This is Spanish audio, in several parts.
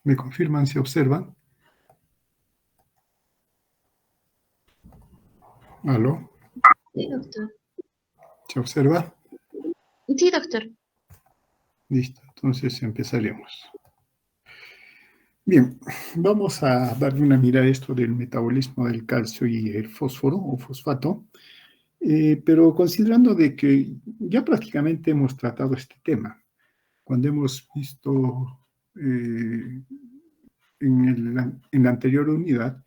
¿Me confirman si observan? ¿Aló? Sí, doctor. ¿Se observa? Sí, doctor. Listo, entonces empezaremos. Bien, vamos a darle una mirada a esto del metabolismo del calcio y el fósforo o fosfato, pero considerando de que ya prácticamente hemos tratado este tema, cuando hemos visto en la anterior unidad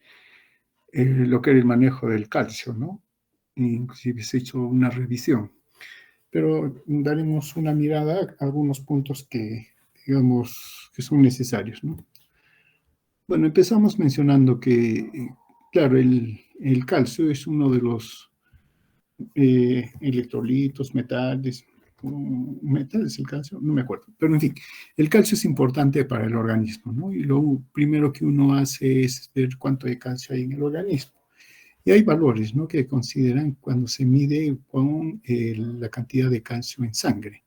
lo que era el manejo del calcio, ¿no? Inclusive se hizo una revisión, pero daremos una mirada a algunos puntos que, digamos, que son necesarios, ¿no? Bueno, empezamos mencionando que, claro, el calcio es uno de los electrolitos, metales, el calcio, no me acuerdo, pero en fin, el calcio es importante para el organismo, ¿no? Y lo primero que uno hace es ver cuánto de calcio hay en el organismo. Y hay valores, ¿no?, que consideran cuando se mide con la cantidad de calcio en sangre.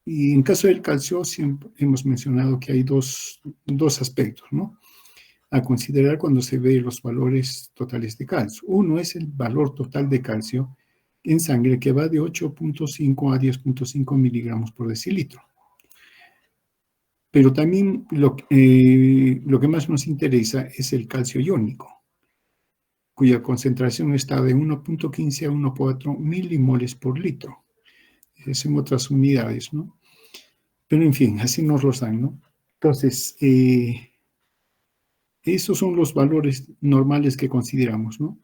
Y en caso del calcio, siempre hemos mencionado que hay dos aspectos, ¿no?, a considerar cuando se ve los valores totales de calcio. Uno es el valor total de calcio en sangre, que va de 8.5 a 10.5 miligramos por decilitro. Pero también lo que más nos interesa es el calcio iónico, cuya concentración está de 1.15 a 1.4 milimoles por litro. Es en otras unidades, ¿no? Pero en fin, así nos los dan, ¿no? Entonces, esos son los valores normales que consideramos, ¿no?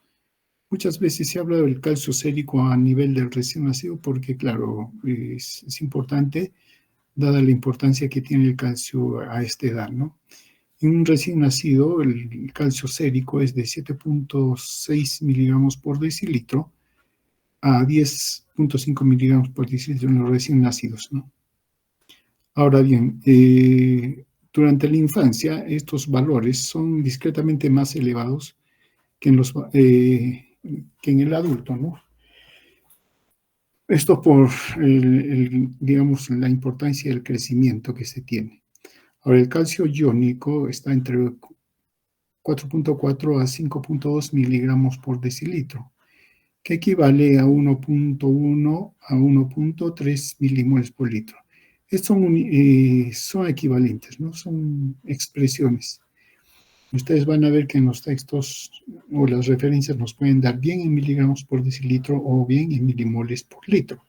Muchas veces se habla del calcio sérico a nivel del recién nacido porque, claro, es importante, dada la importancia que tiene el calcio a esta edad, ¿no? En un recién nacido, el calcio sérico es de 7.6 miligramos por decilitro a 10.5 miligramos por decilitro en los recién nacidos, ¿no? Ahora bien, durante la infancia, estos valores son discretamente más elevados que que en el adulto, ¿no? Esto por, digamos, la importancia del crecimiento que se tiene. Ahora, el calcio iónico está entre 4.4 a 5.2 miligramos por decilitro, que equivale a 1.1 a 1.3 milimoles por litro. Estos son equivalentes, ¿no? Son expresiones. Ustedes van a ver que en los textos o las referencias nos pueden dar bien en miligramos por decilitro o bien en milimoles por litro.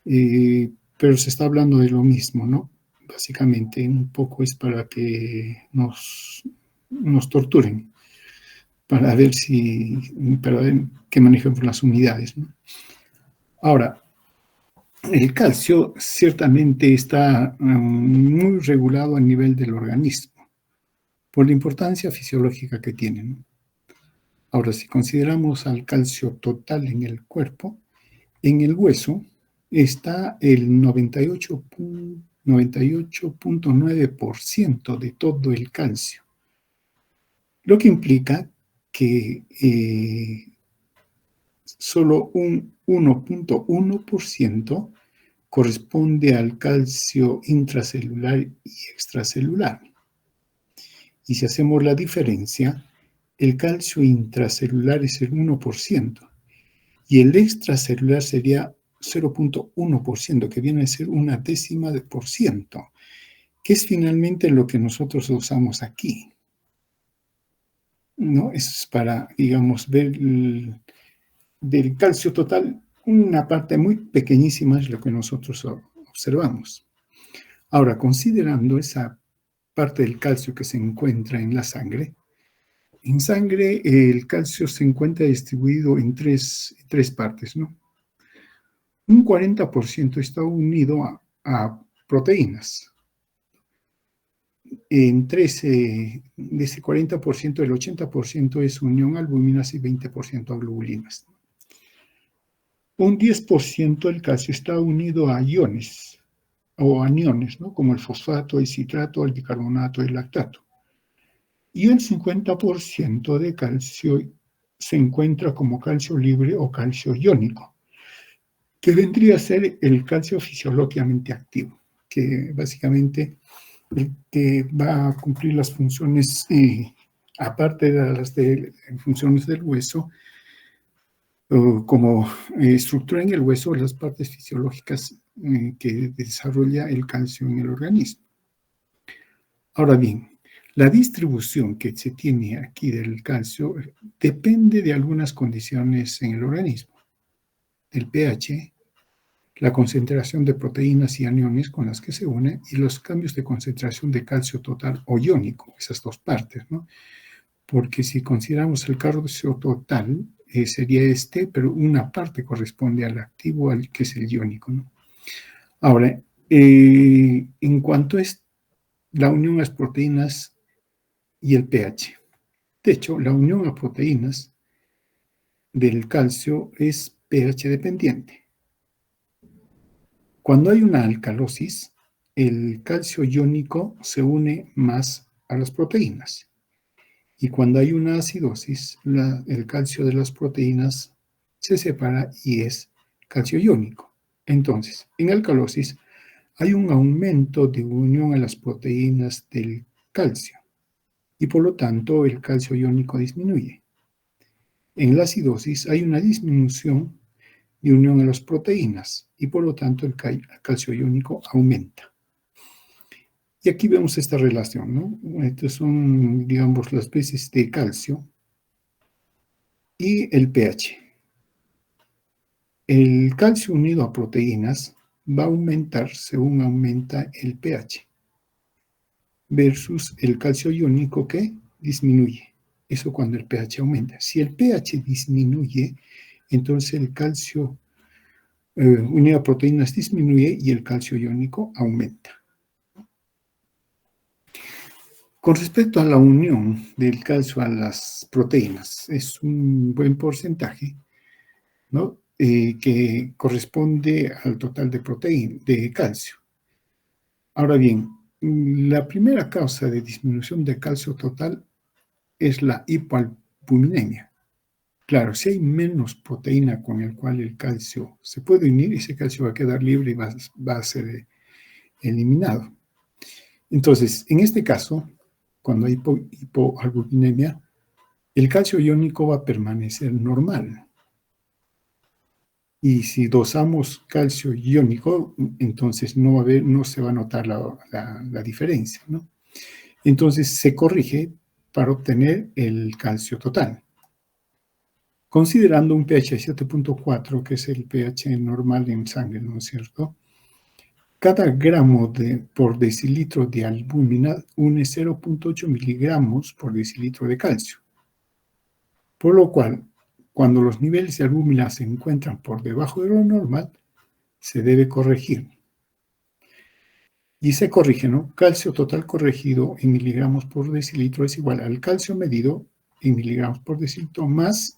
Pero se está hablando de lo mismo, ¿no? Básicamente, un poco es para que nos torturen, para ver qué manejamos las unidades, ¿no? Ahora, el calcio ciertamente está muy regulado a nivel del organismo, por la importancia fisiológica que tiene, ¿no? Ahora, si consideramos al calcio total en el cuerpo, en el hueso está el 98.9% de todo el calcio, lo que implica que solo un 1.1% corresponde al calcio intracelular y extracelular. Y si hacemos la diferencia, el calcio intracelular es el 1% y el extracelular sería 0.1%, que viene a ser una décima de por ciento, que es finalmente lo que nosotros usamos aquí, ¿no? Es para, digamos, ver del calcio total, una parte muy pequeñísima es lo que nosotros observamos. Ahora, considerando esa parte del calcio que se encuentra en la sangre, en sangre el calcio se encuentra distribuido en tres partes, ¿no? Un 40% está unido a proteínas. De ese 40%, el 80% es unión a albuminas y 20% a globulinas. Un 10% del calcio está unido a iones o aniones, ¿no?, como el fosfato, el citrato, el bicarbonato, el lactato. Y el 50% de calcio se encuentra como calcio libre o calcio iónico, que vendría a ser el calcio fisiológicamente activo, que básicamente el que va a cumplir las funciones, aparte de las funciones del hueso, como estructura en el hueso, las partes fisiológicas que desarrolla el calcio en el organismo. Ahora bien, la distribución que se tiene aquí del calcio depende de algunas condiciones en el organismo, del pH, la concentración de proteínas y aniones con las que se une y los cambios de concentración de calcio total o iónico, esas dos partes, ¿no? Porque si consideramos el calcio total, sería pero una parte corresponde al activo, que es el iónico, ¿no? Ahora, en cuanto es la unión a las proteínas y el pH. De hecho, la unión a proteínas del calcio es pH dependiente. Cuando hay una alcalosis, el calcio iónico se une más a las proteínas. Y cuando hay una acidosis, el calcio de las proteínas se separa y es calcio iónico. Entonces, en alcalosis hay un aumento de unión a las proteínas del calcio y por lo tanto el calcio iónico disminuye. En la acidosis hay una disminución de unión a las proteínas y por lo tanto el calcio iónico aumenta. Y aquí vemos esta relación, ¿no? Estas son, digamos, las veces de calcio y el pH. El calcio unido a proteínas va a aumentar según aumenta el pH versus el calcio iónico que disminuye. Eso cuando el pH aumenta. Si el pH disminuye, entonces el calcio unido a proteínas disminuye y el calcio iónico aumenta. Con respecto a la unión del calcio a las proteínas, es un buen porcentaje, ¿no? Que corresponde al total de calcio. Ahora bien, la primera causa de disminución de calcio total es la hipoalbuminemia. Claro, si hay menos proteína con el cual el calcio se puede unir, ese calcio va a quedar libre y va a ser eliminado. Entonces, en este caso, cuando hay hipoalbuminemia, el calcio iónico va a permanecer normal. Y si dosamos calcio iónico, entonces no se va a notar la diferencia, ¿no? Entonces se corrige para obtener el calcio total. Considerando un pH de 7.4, que es el pH normal en sangre, ¿no es cierto? Cada gramo por decilitro de albúmina une 0.8 miligramos por decilitro de calcio. Por lo cual, cuando los niveles de albúmina se encuentran por debajo de lo normal, se debe corregir. Y se corrige, ¿no? Calcio total corregido en miligramos por decilitro es igual al calcio medido en miligramos por decilitro más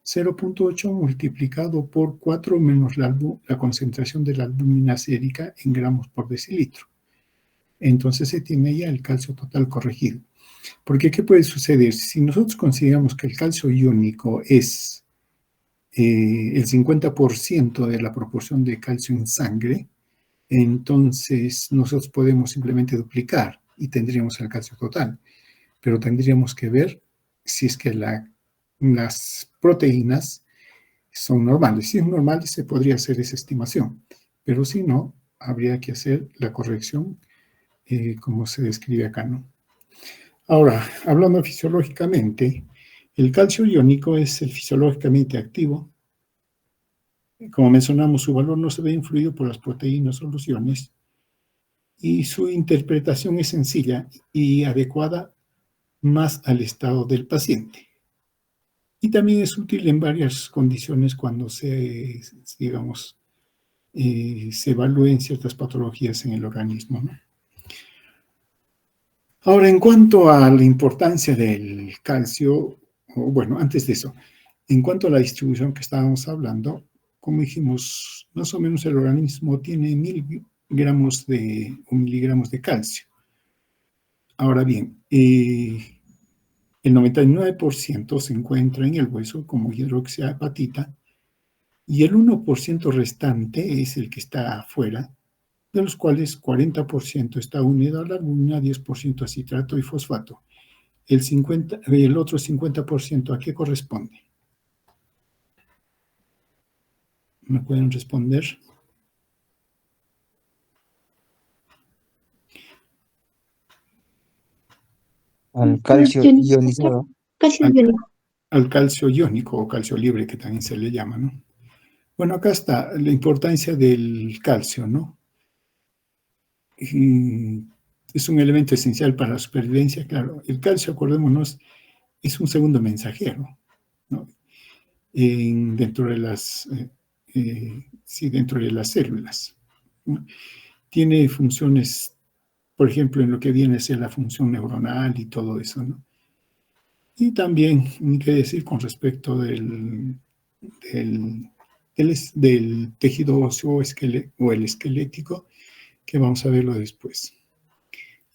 0.8 multiplicado por 4 menos la concentración de la albúmina sérica en gramos por decilitro. Entonces se tiene ya el calcio total corregido. Porque, ¿qué puede suceder? Si nosotros consideramos que el calcio iónico es el 50% de la proporción de calcio en sangre, entonces nosotros podemos simplemente duplicar y tendríamos el calcio total. Pero tendríamos que ver si es que las proteínas son normales. Si es normal, se podría hacer esa estimación. Pero si no, habría que hacer la corrección como se describe acá, ¿no? Ahora, hablando fisiológicamente, el calcio iónico es el fisiológicamente activo. Como mencionamos, su valor no se ve influido por las proteínas o los iones y su interpretación es sencilla y adecuada más al estado del paciente. Y también es útil en varias condiciones cuando digamos, se evalúen ciertas patologías en el organismo, ¿no? Ahora, en cuanto a la importancia del calcio, bueno, antes de eso, en cuanto a la distribución que estábamos hablando, como dijimos, más o menos el organismo tiene 1000 gramos o miligramos de calcio. Ahora bien, el 99% se encuentra en el hueso como hidroxiapatita y el 1% restante es el que está afuera, de los cuales 40% está unido a la albúmina, 10% a citrato y fosfato. El otro 50%, ¿a qué corresponde? ¿Me pueden responder? Al calcio ionizado. Calcio Al, iónico. al calcio iónico o calcio libre, que también se le llama, ¿no? Bueno, acá está la importancia del calcio, ¿no? Es un elemento esencial para la supervivencia, claro. El calcio, acordémonos, es un segundo mensajero, ¿no? Dentro de dentro de las células, ¿no? Tiene funciones, por ejemplo, en lo que viene a ser la función neuronal y todo eso, ¿no? Y también, ni qué decir con respecto del tejido óseo o el esquelético, que vamos a verlo después.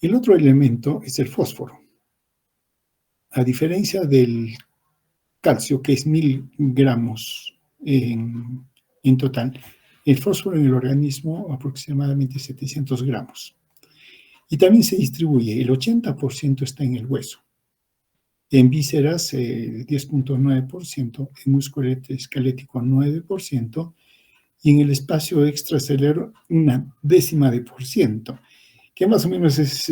El otro elemento es el fósforo. A diferencia del calcio, que es 1000 gramos en total, el fósforo en el organismo aproximadamente 700 gramos. Y también se distribuye, el 80% está en el hueso, en vísceras 10.9%, en músculo esquelético 9%, y en el espacio extracelular 0.1%, que más o menos es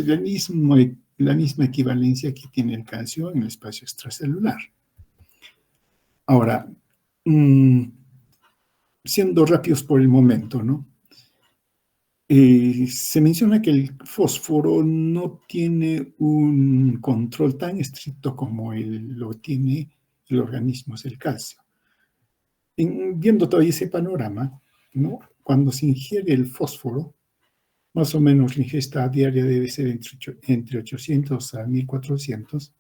la misma equivalencia que tiene el calcio en el espacio extracelular. Ahora, siendo rápidos por el momento, ¿no? Se menciona que el fósforo no tiene un control tan estricto como lo tiene el organismo, es el calcio. Viendo todavía ese panorama, ¿no? Cuando se ingiere el fósforo, más o menos la ingesta diaria debe ser entre 800 a 1400,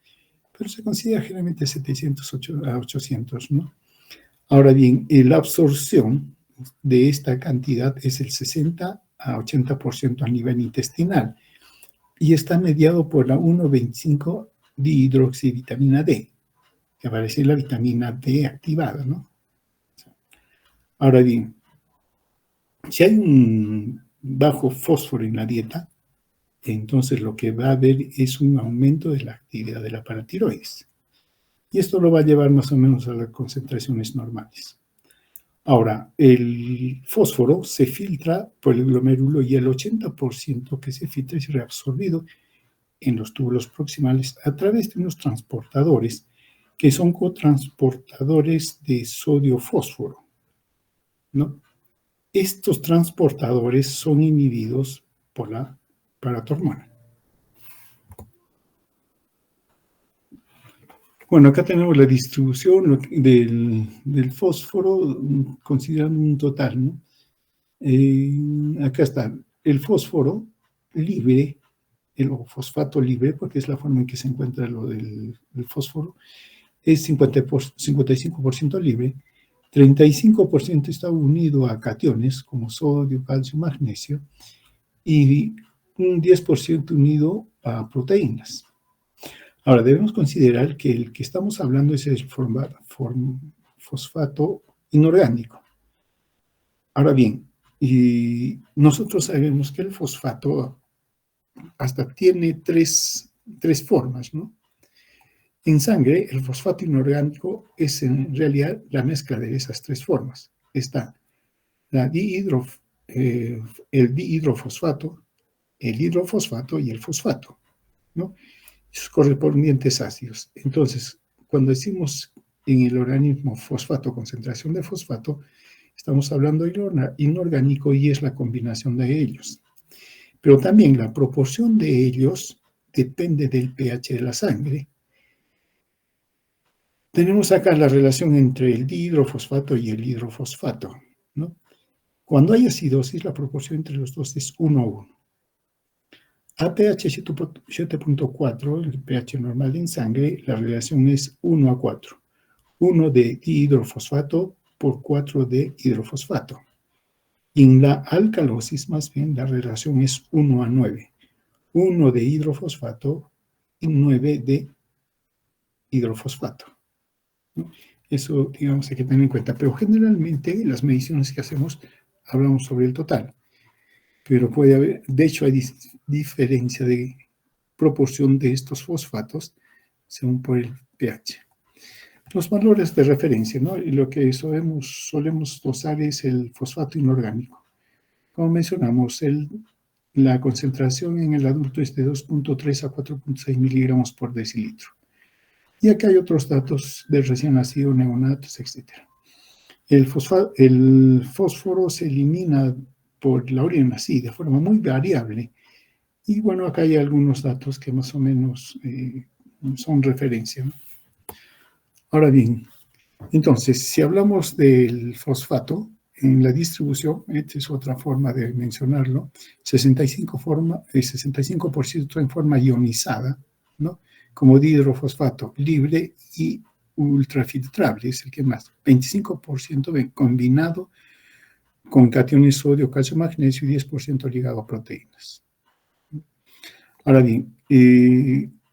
pero se considera generalmente 700 a 800, ¿no? Ahora bien, la absorción de esta cantidad es el 60 a 80% a nivel intestinal y está mediado por la 1,25 dihidroxivitamina D, que aparece la vitamina D activada, ¿no? Ahora bien, si hay un bajo fósforo en la dieta, entonces lo que va a haber es un aumento de la actividad de la paratiroides. Y esto lo va a llevar más o menos a las concentraciones normales. Ahora, el fósforo se filtra por el glomérulo y el 80% que se filtra es reabsorbido en los túbulos proximales a través de unos transportadores que son cotransportadores de sodio-fósforo, ¿no? Estos transportadores son inhibidos por la paratormona. Bueno, acá tenemos la distribución del fósforo considerando un total, ¿no? Acá está el fósforo libre, el fosfato libre, porque es la forma en que se encuentra lo del fósforo, es 55% libre, 35% está unido a cationes como sodio, calcio, magnesio, y un 10% unido a proteínas. Ahora, debemos considerar que el que estamos hablando es el fosfato inorgánico. Ahora bien, y nosotros sabemos que el fosfato hasta tiene tres formas, ¿no? En sangre, el fosfato inorgánico es en realidad la mezcla de esas tres formas. Está el dihidrofosfato, el hidrofosfato y el fosfato, ¿no? Sus correspondientes ácidos. Entonces, cuando decimos en el organismo fosfato, concentración de fosfato, estamos hablando de inorgánico y es la combinación de ellos. Pero también la proporción de ellos depende del pH de la sangre. Tenemos acá la relación entre el dihidrofosfato y el hidrofosfato, ¿no? Cuando hay acidosis, la proporción entre los dos es 1:1. A pH 7.4, el pH normal en sangre, la relación es 1:4. 1 de dihidrofosfato por 4 de hidrofosfato. Y en la alcalosis, más bien, la relación es 1:9. 1 de hidrofosfato y 9 de hidrofosfato, ¿no? Eso, digamos, hay que tener en cuenta. Pero generalmente, las mediciones que hacemos, hablamos sobre el total. pero puede haber, de hecho hay diferencia de proporción de estos fosfatos según por el pH. Los valores de referencia, ¿no? Y lo que solemos usar es el fosfato inorgánico. Como mencionamos, la concentración en el adulto es de 2.3 a 4.6 miligramos por decilitro. Y acá hay otros datos del recién nacido, neonatos, etc. El fósforo se elimina por la orina así, de forma muy variable. Y bueno, acá hay algunos datos que más o menos son referencia, ¿no? Ahora bien, entonces, si hablamos del fosfato, en la distribución, esta es otra forma de mencionarlo, 65% en forma ionizada, ¿no? Como dihidrofosfato libre y ultrafiltrable, es el que más. 25% combinado con cationes sodio, calcio, magnesio y 10% ligado a proteínas. Ahora bien,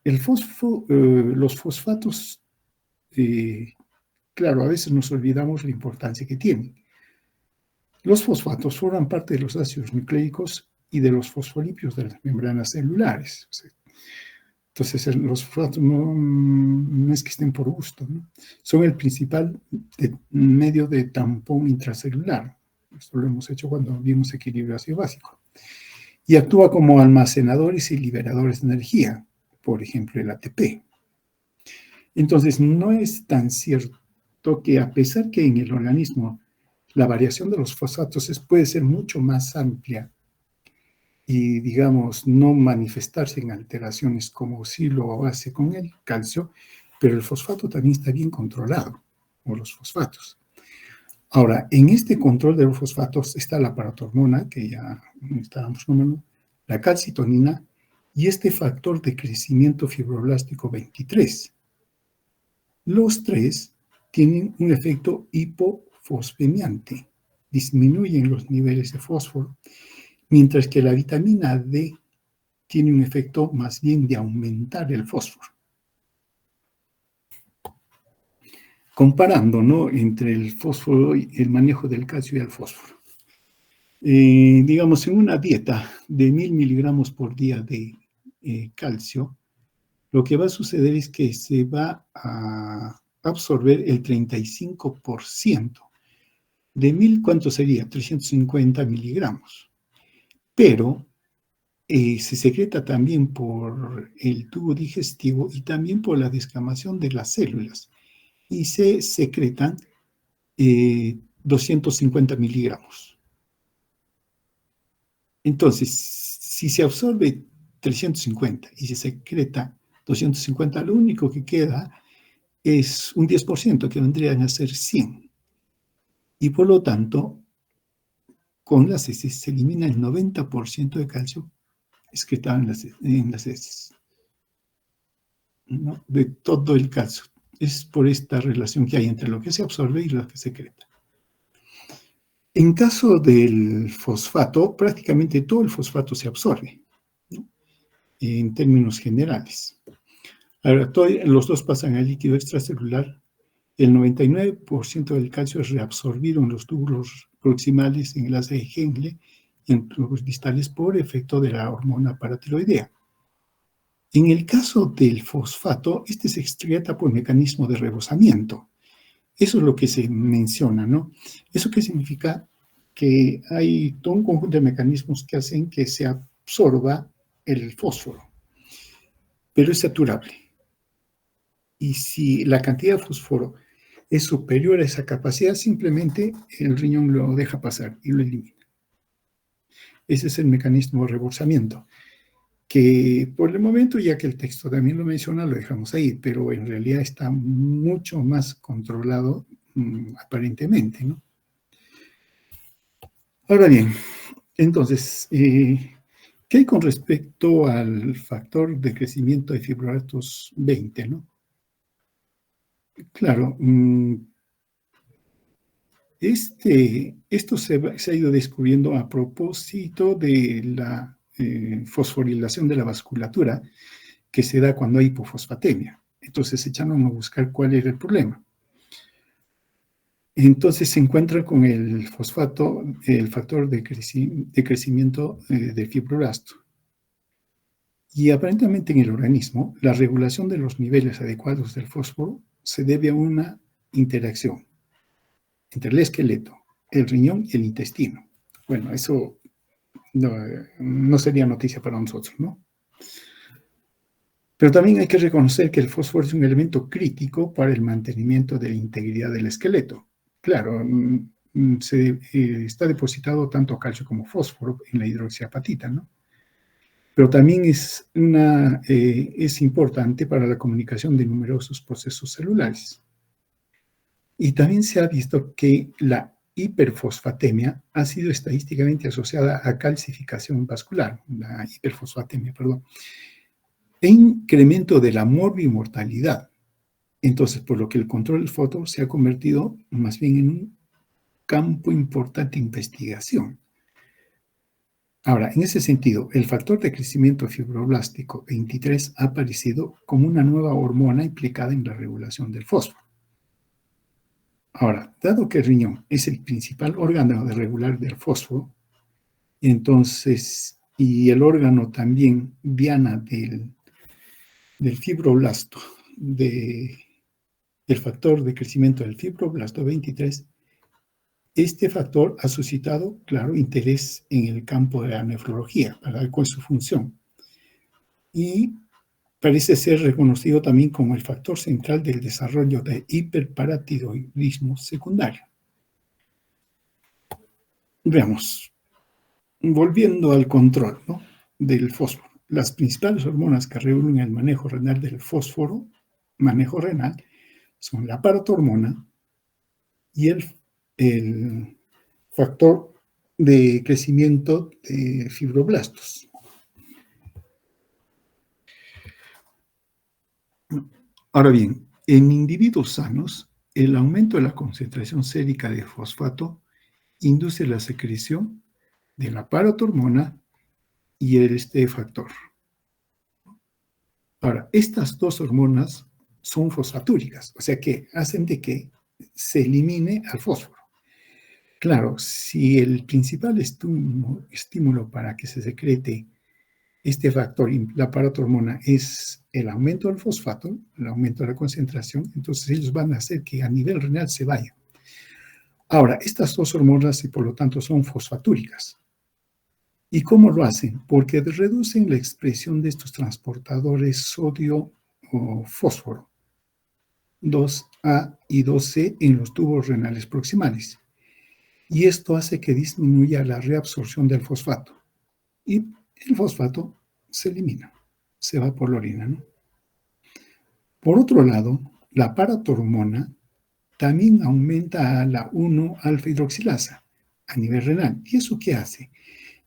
los fosfatos, claro, a veces nos olvidamos la importancia que tienen. Los fosfatos forman parte de los ácidos nucleicos y de los fosfolípidos de las membranas celulares. Entonces, los fosfatos no es que estén por gusto, ¿no? Son el principal medio de tampón intracelular. Esto lo hemos hecho cuando vimos equilibrio ácido básico. Y actúa como almacenadores y liberadores de energía, por ejemplo, el ATP. Entonces, no es tan cierto que a pesar que en el organismo la variación de los fosfatos puede ser mucho más amplia y, digamos, no manifestarse en alteraciones como sí lo hace con el calcio, pero el fosfato también está bien controlado, o los fosfatos. Ahora, en este control de los fosfatos está la paratormona, que ya estábamos nombrando, la calcitonina y este factor de crecimiento fibroblástico 23. Los tres tienen un efecto hipofosfemiante, disminuyen los niveles de fósforo, mientras que la vitamina D tiene un efecto más bien de aumentar el fósforo. Comparando, ¿no?, entre el fósforo y el manejo del calcio y el fósforo. Digamos, en una dieta de 1000 miligramos por día de calcio, lo que va a suceder es que se va a absorber el 35%. De 1000, ¿cuánto sería? 350 miligramos. Pero se secreta también por el tubo digestivo y también por la descamación de las células. Y se secretan 250 miligramos. Entonces, si se absorbe 350 y se secreta 250, lo único que queda es un 10%, que vendrían a ser 100. Y por lo tanto, con las heces se elimina el 90% de calcio excretado en las heces, ¿no?, de todo el calcio. Es por esta relación que hay entre lo que se absorbe y lo que se secreta. En caso del fosfato, prácticamente todo el fosfato se absorbe, ¿no?, en términos generales. Ahora, los dos pasan al líquido extracelular. El 99% del calcio es reabsorbido en los túbulos proximales, en el haz de Henle y en túbulos distales por efecto de la hormona paratiroidea. En el caso del fosfato, este se excreta por mecanismo de rebosamiento. Eso es lo que se menciona, ¿no? ¿Eso qué significa? Que hay todo un conjunto de mecanismos que hacen que se absorba el fósforo, pero es saturable. Y si la cantidad de fósforo es superior a esa capacidad, simplemente el riñón lo deja pasar y lo elimina. Ese es el mecanismo de rebosamiento, que por el momento, ya que el texto también lo menciona, lo dejamos ahí, pero en realidad está mucho más controlado aparentemente, ¿no? Ahora bien, entonces, ¿qué hay con respecto al factor de crecimiento de fibroblastos 20, ¿no? Claro, esto se ha ido descubriendo a propósito de la fosforilación de la vasculatura que se da cuando hay hipofosfatemia. Entonces se echaron a buscar cuál era el problema. Entonces se encuentra con el fosfato, el factor de crecimiento del fibroblasto. Y aparentemente en el organismo, la regulación de los niveles adecuados del fósforo se debe a una interacción entre el esqueleto, el riñón y el intestino. Bueno, eso no sería noticia para nosotros, ¿no? Pero también hay que reconocer que el fósforo es un elemento crítico para el mantenimiento de la integridad del esqueleto. Claro, está depositado tanto calcio como fósforo en la hidroxiapatita, ¿no? Pero también es importante para la comunicación de numerosos procesos celulares. Y también se ha visto que la hiperfosfatemia ha sido estadísticamente asociada a calcificación vascular, la hiperfosfatemia, perdón, e incremento de la morbimortalidad. Entonces, por lo que el control del fósforo se ha convertido más bien en un campo importante de investigación. Ahora, en ese sentido, el factor de crecimiento fibroblástico 23 ha aparecido como una nueva hormona implicada en la regulación del fósforo. Ahora, dado que el riñón es el principal órgano de regular del fósforo, entonces, y el órgano también diana del fibroblasto, del factor de crecimiento del fibroblasto 23, este factor ha suscitado, claro, interés en el campo de la nefrología, para ver cuál es su función. Y parece ser reconocido también como el factor central del desarrollo de hiperparatiroidismo secundario. Veamos, volviendo al control, ¿no?, del fósforo. Las principales hormonas que regulan el manejo renal del fósforo, manejo renal, son la paratormona y el factor de crecimiento de fibroblastos. Ahora bien, en individuos sanos, el aumento de la concentración sérica de fosfato induce la secreción de la paratormona y este factor. Ahora, estas dos hormonas son fosfatúricas, o sea que hacen de que se elimine al fósforo. Claro, si el principal estímulo para que se secrete este factor, la paratormona, es el aumento del fosfato, el aumento de la concentración, entonces ellos van a hacer que a nivel renal se vaya. Ahora, estas dos hormonas, y por lo tanto, son fosfatúricas. ¿Y cómo lo hacen? Porque reducen la expresión de estos transportadores sodio o fósforo, 2A y 2C, en los tubos renales proximales. Y esto hace que disminuya la reabsorción del fosfato. Y el fosfato se elimina, se va por la orina, ¿no? Por otro lado, la paratormona también aumenta a la 1-alfa-hidroxilasa a nivel renal. ¿Y eso qué hace?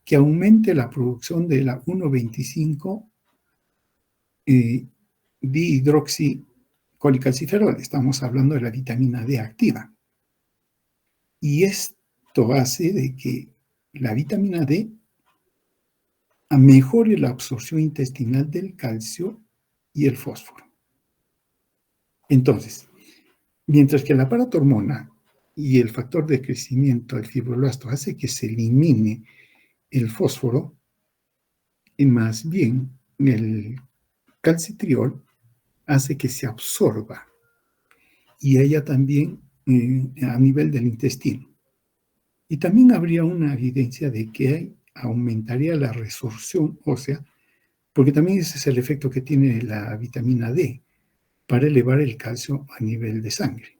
Que aumente la producción de la 1,25 dihidroxicolicalciferol. Estamos hablando de la vitamina D activa. Y esto hace de que la vitamina D mejore la absorción intestinal del calcio y el fósforo. Entonces, mientras que la paratormona y el factor de crecimiento del fibroblasto hace que se elimine el fósforo, y más bien el calcitriol hace que se absorba y ella también a nivel del intestino. Y también habría una evidencia de que aumentaría la resorción ósea, porque también ese es el efecto que tiene la vitamina D para elevar el calcio a nivel de sangre.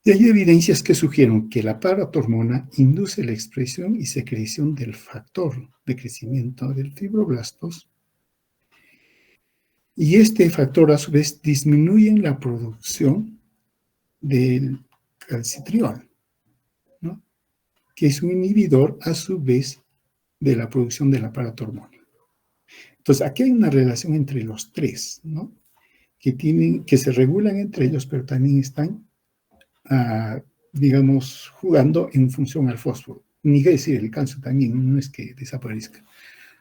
Y hay evidencias que sugieren que la paratormona induce la expresión y secreción del factor de crecimiento del fibroblastos, y este factor a su vez disminuye la producción del calcitriol, ¿no?, que es un inhibidor a su vez de la producción de la paratormona. Entonces, aquí hay una relación entre los tres, ¿no?, que se regulan entre ellos, pero también están, digamos, jugando en función al fósforo. Ni que decir, el calcio también no es que desaparezca.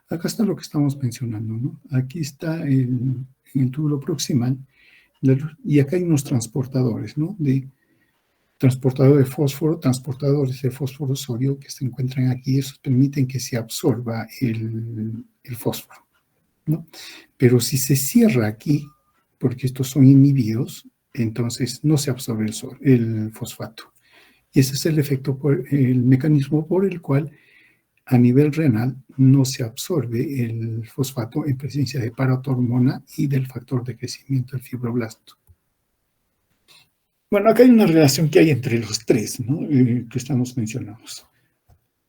Acá está lo que estamos mencionando, ¿no? Aquí está en el túbulo proximal, y acá hay unos transportadores, ¿no?, transportador de fósforo, transportadores de fósforo sodio que se encuentran aquí, esos permiten que se absorba el fósforo, ¿no? Pero si se cierra aquí, porque estos son inhibidos, entonces no se absorbe el fosfato. Y ese es el efecto, el mecanismo por el cual a nivel renal no se absorbe el fosfato en presencia de paratormona y del factor de crecimiento del fibroblasto. Bueno, acá hay una relación que hay entre los tres, ¿no? Que estamos mencionando.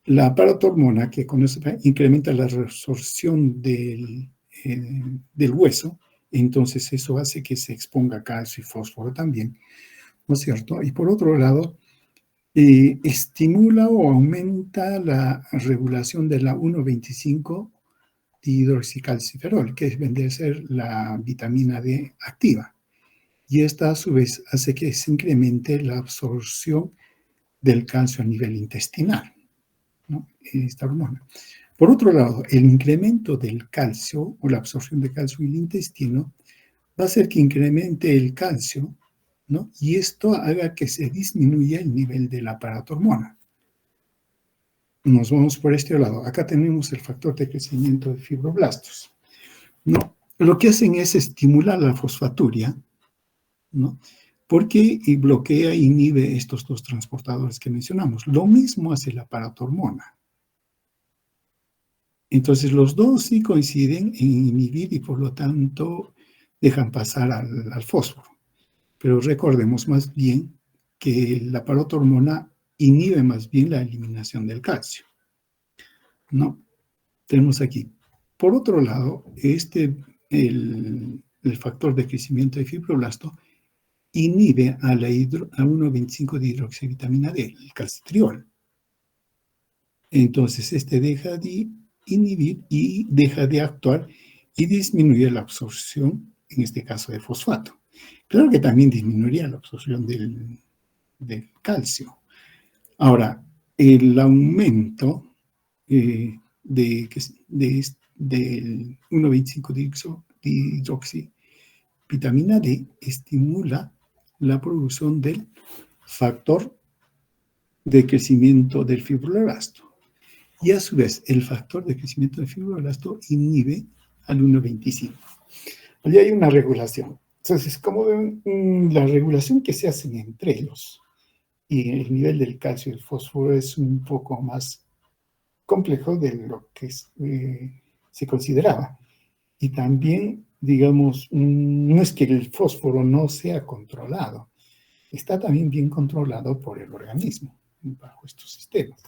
La paratormona, que con eso incrementa la resorción del hueso, entonces eso hace que se exponga calcio y fósforo también, ¿no es cierto? Y por otro lado, estimula o aumenta la regulación de la 1,25 dihidroxicalciferol, que vendría a ser la vitamina D activa. Y esta a su vez hace que se incremente la absorción del calcio a nivel intestinal, ¿no? Esta hormona. Por otro lado, el incremento del calcio o la absorción de calcio en el intestino va a hacer que incremente el calcio, ¿no? Y esto haga que se disminuya el nivel de la paratormona. Nos vamos por este lado. Acá tenemos el factor de crecimiento de fibroblastos, ¿no? Lo que hacen es estimular la fosfaturia, ¿no? Porque bloquea e inhibe estos dos transportadores que mencionamos. Lo mismo hace la paratormona. Entonces, los dos sí coinciden en inhibir y por lo tanto dejan pasar al fósforo. Pero recordemos más bien que la paratormona inhibe más bien la eliminación del calcio, ¿no? Tenemos aquí. Por otro lado, el factor de crecimiento de fibroblasto inhibe a la 1,25 dihidroxivitamina D, el calcitriol. Entonces, deja de inhibir y deja de actuar y disminuye la absorción, en este caso de fosfato. Claro que también disminuiría la absorción del calcio. Ahora, el aumento del 1,25 dihidroxivitamina D estimula la producción del factor de crecimiento del fibroblasto. Y a su vez, el factor de crecimiento del fibroblasto inhibe al 1,25. Allí hay una regulación. Entonces, como ven, la regulación que se hacen entre ellos y el nivel del calcio y el fósforo es un poco más complejo de lo que se consideraba. Y también, digamos, no es que el fósforo no sea controlado, está también bien controlado por el organismo bajo estos sistemas.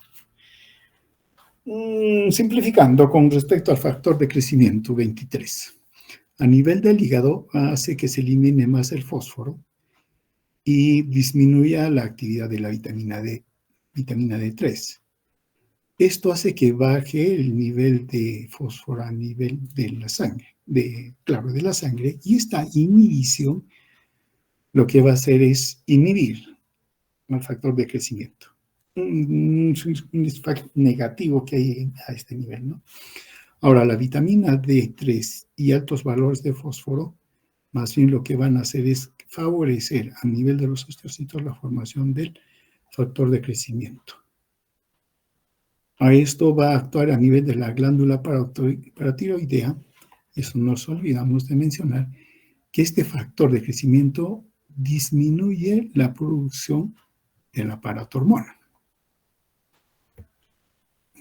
Simplificando con respecto al factor de crecimiento 23. A nivel del hígado hace que se elimine más el fósforo y disminuya la actividad de la vitamina D3. Esto hace que baje el nivel de fósforo a nivel de la sangre, de la sangre, y esta inhibición lo que va a hacer es inhibir el factor de crecimiento. Un efecto negativo que hay a este nivel, ¿no? Ahora, la vitamina D3 y altos valores de fósforo, más bien lo que van a hacer es favorecer a nivel de los osteocitos la formación del factor de crecimiento. A esto va a actuar a nivel de la glándula paratiroidea. Eso nos olvidamos de mencionar, que este factor de crecimiento disminuye la producción de la paratormona,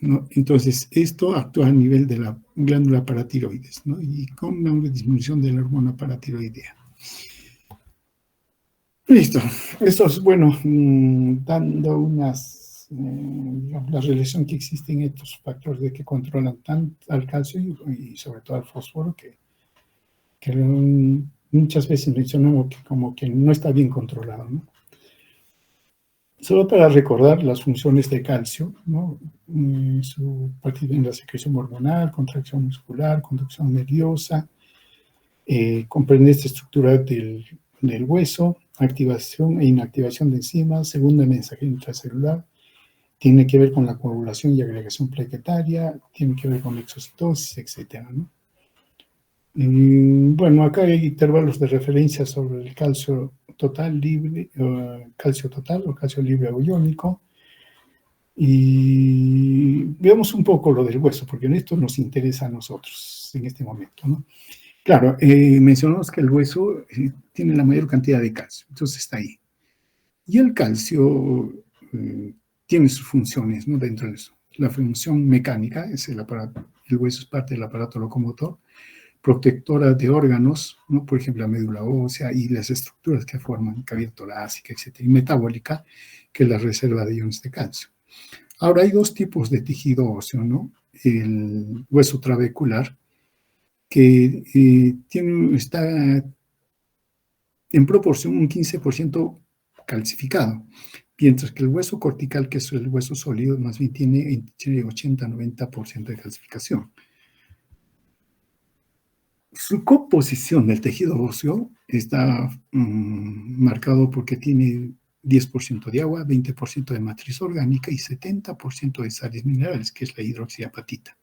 ¿no? Entonces, esto actúa a nivel de la glándula paratiroides, ¿no? Y con una disminución de la hormona paratiroidea. Listo. Esto es, bueno, dando la relación que existe en estos factores de que controlan tanto al calcio y sobre todo al fósforo, que muchas veces mencionamos que como que no está bien controlado, ¿no? Solo para recordar las funciones de calcio, ¿no? Su partida en la secreción hormonal, contracción muscular, conducción nerviosa, comprende esta estructura del hueso, activación e inactivación de enzimas, segunda mensajería intracelular, tiene que ver con la coagulación y agregación plaquetaria, tiene que ver con la exocitosis, etc., ¿no? Bueno, acá hay intervalos de referencia sobre el calcio total libre, calcio total o calcio libre o iónico. Y veamos un poco lo del hueso, porque en esto nos interesa a nosotros en este momento, ¿no? Claro, mencionamos que el hueso tiene la mayor cantidad de calcio, entonces está ahí. Y el calcio tiene sus funciones, ¿no? Dentro de eso. La función mecánica es el aparato, el hueso es parte del aparato locomotor, protectora de órganos, ¿no? Por ejemplo, la médula ósea y las estructuras que forman cavidad torácica, etc. Y metabólica, que es la reserva de iones de calcio. Ahora, hay dos tipos de tejido óseo, ¿no? El hueso trabecular, que está en proporción un 15% calcificado, mientras que el hueso cortical, que es el hueso sólido, más bien tiene entre 80-90% de calcificación. Su composición del tejido óseo está marcado porque tiene 10% de agua, 20% de matriz orgánica y 70% de sales minerales, que es la hidroxiapatita.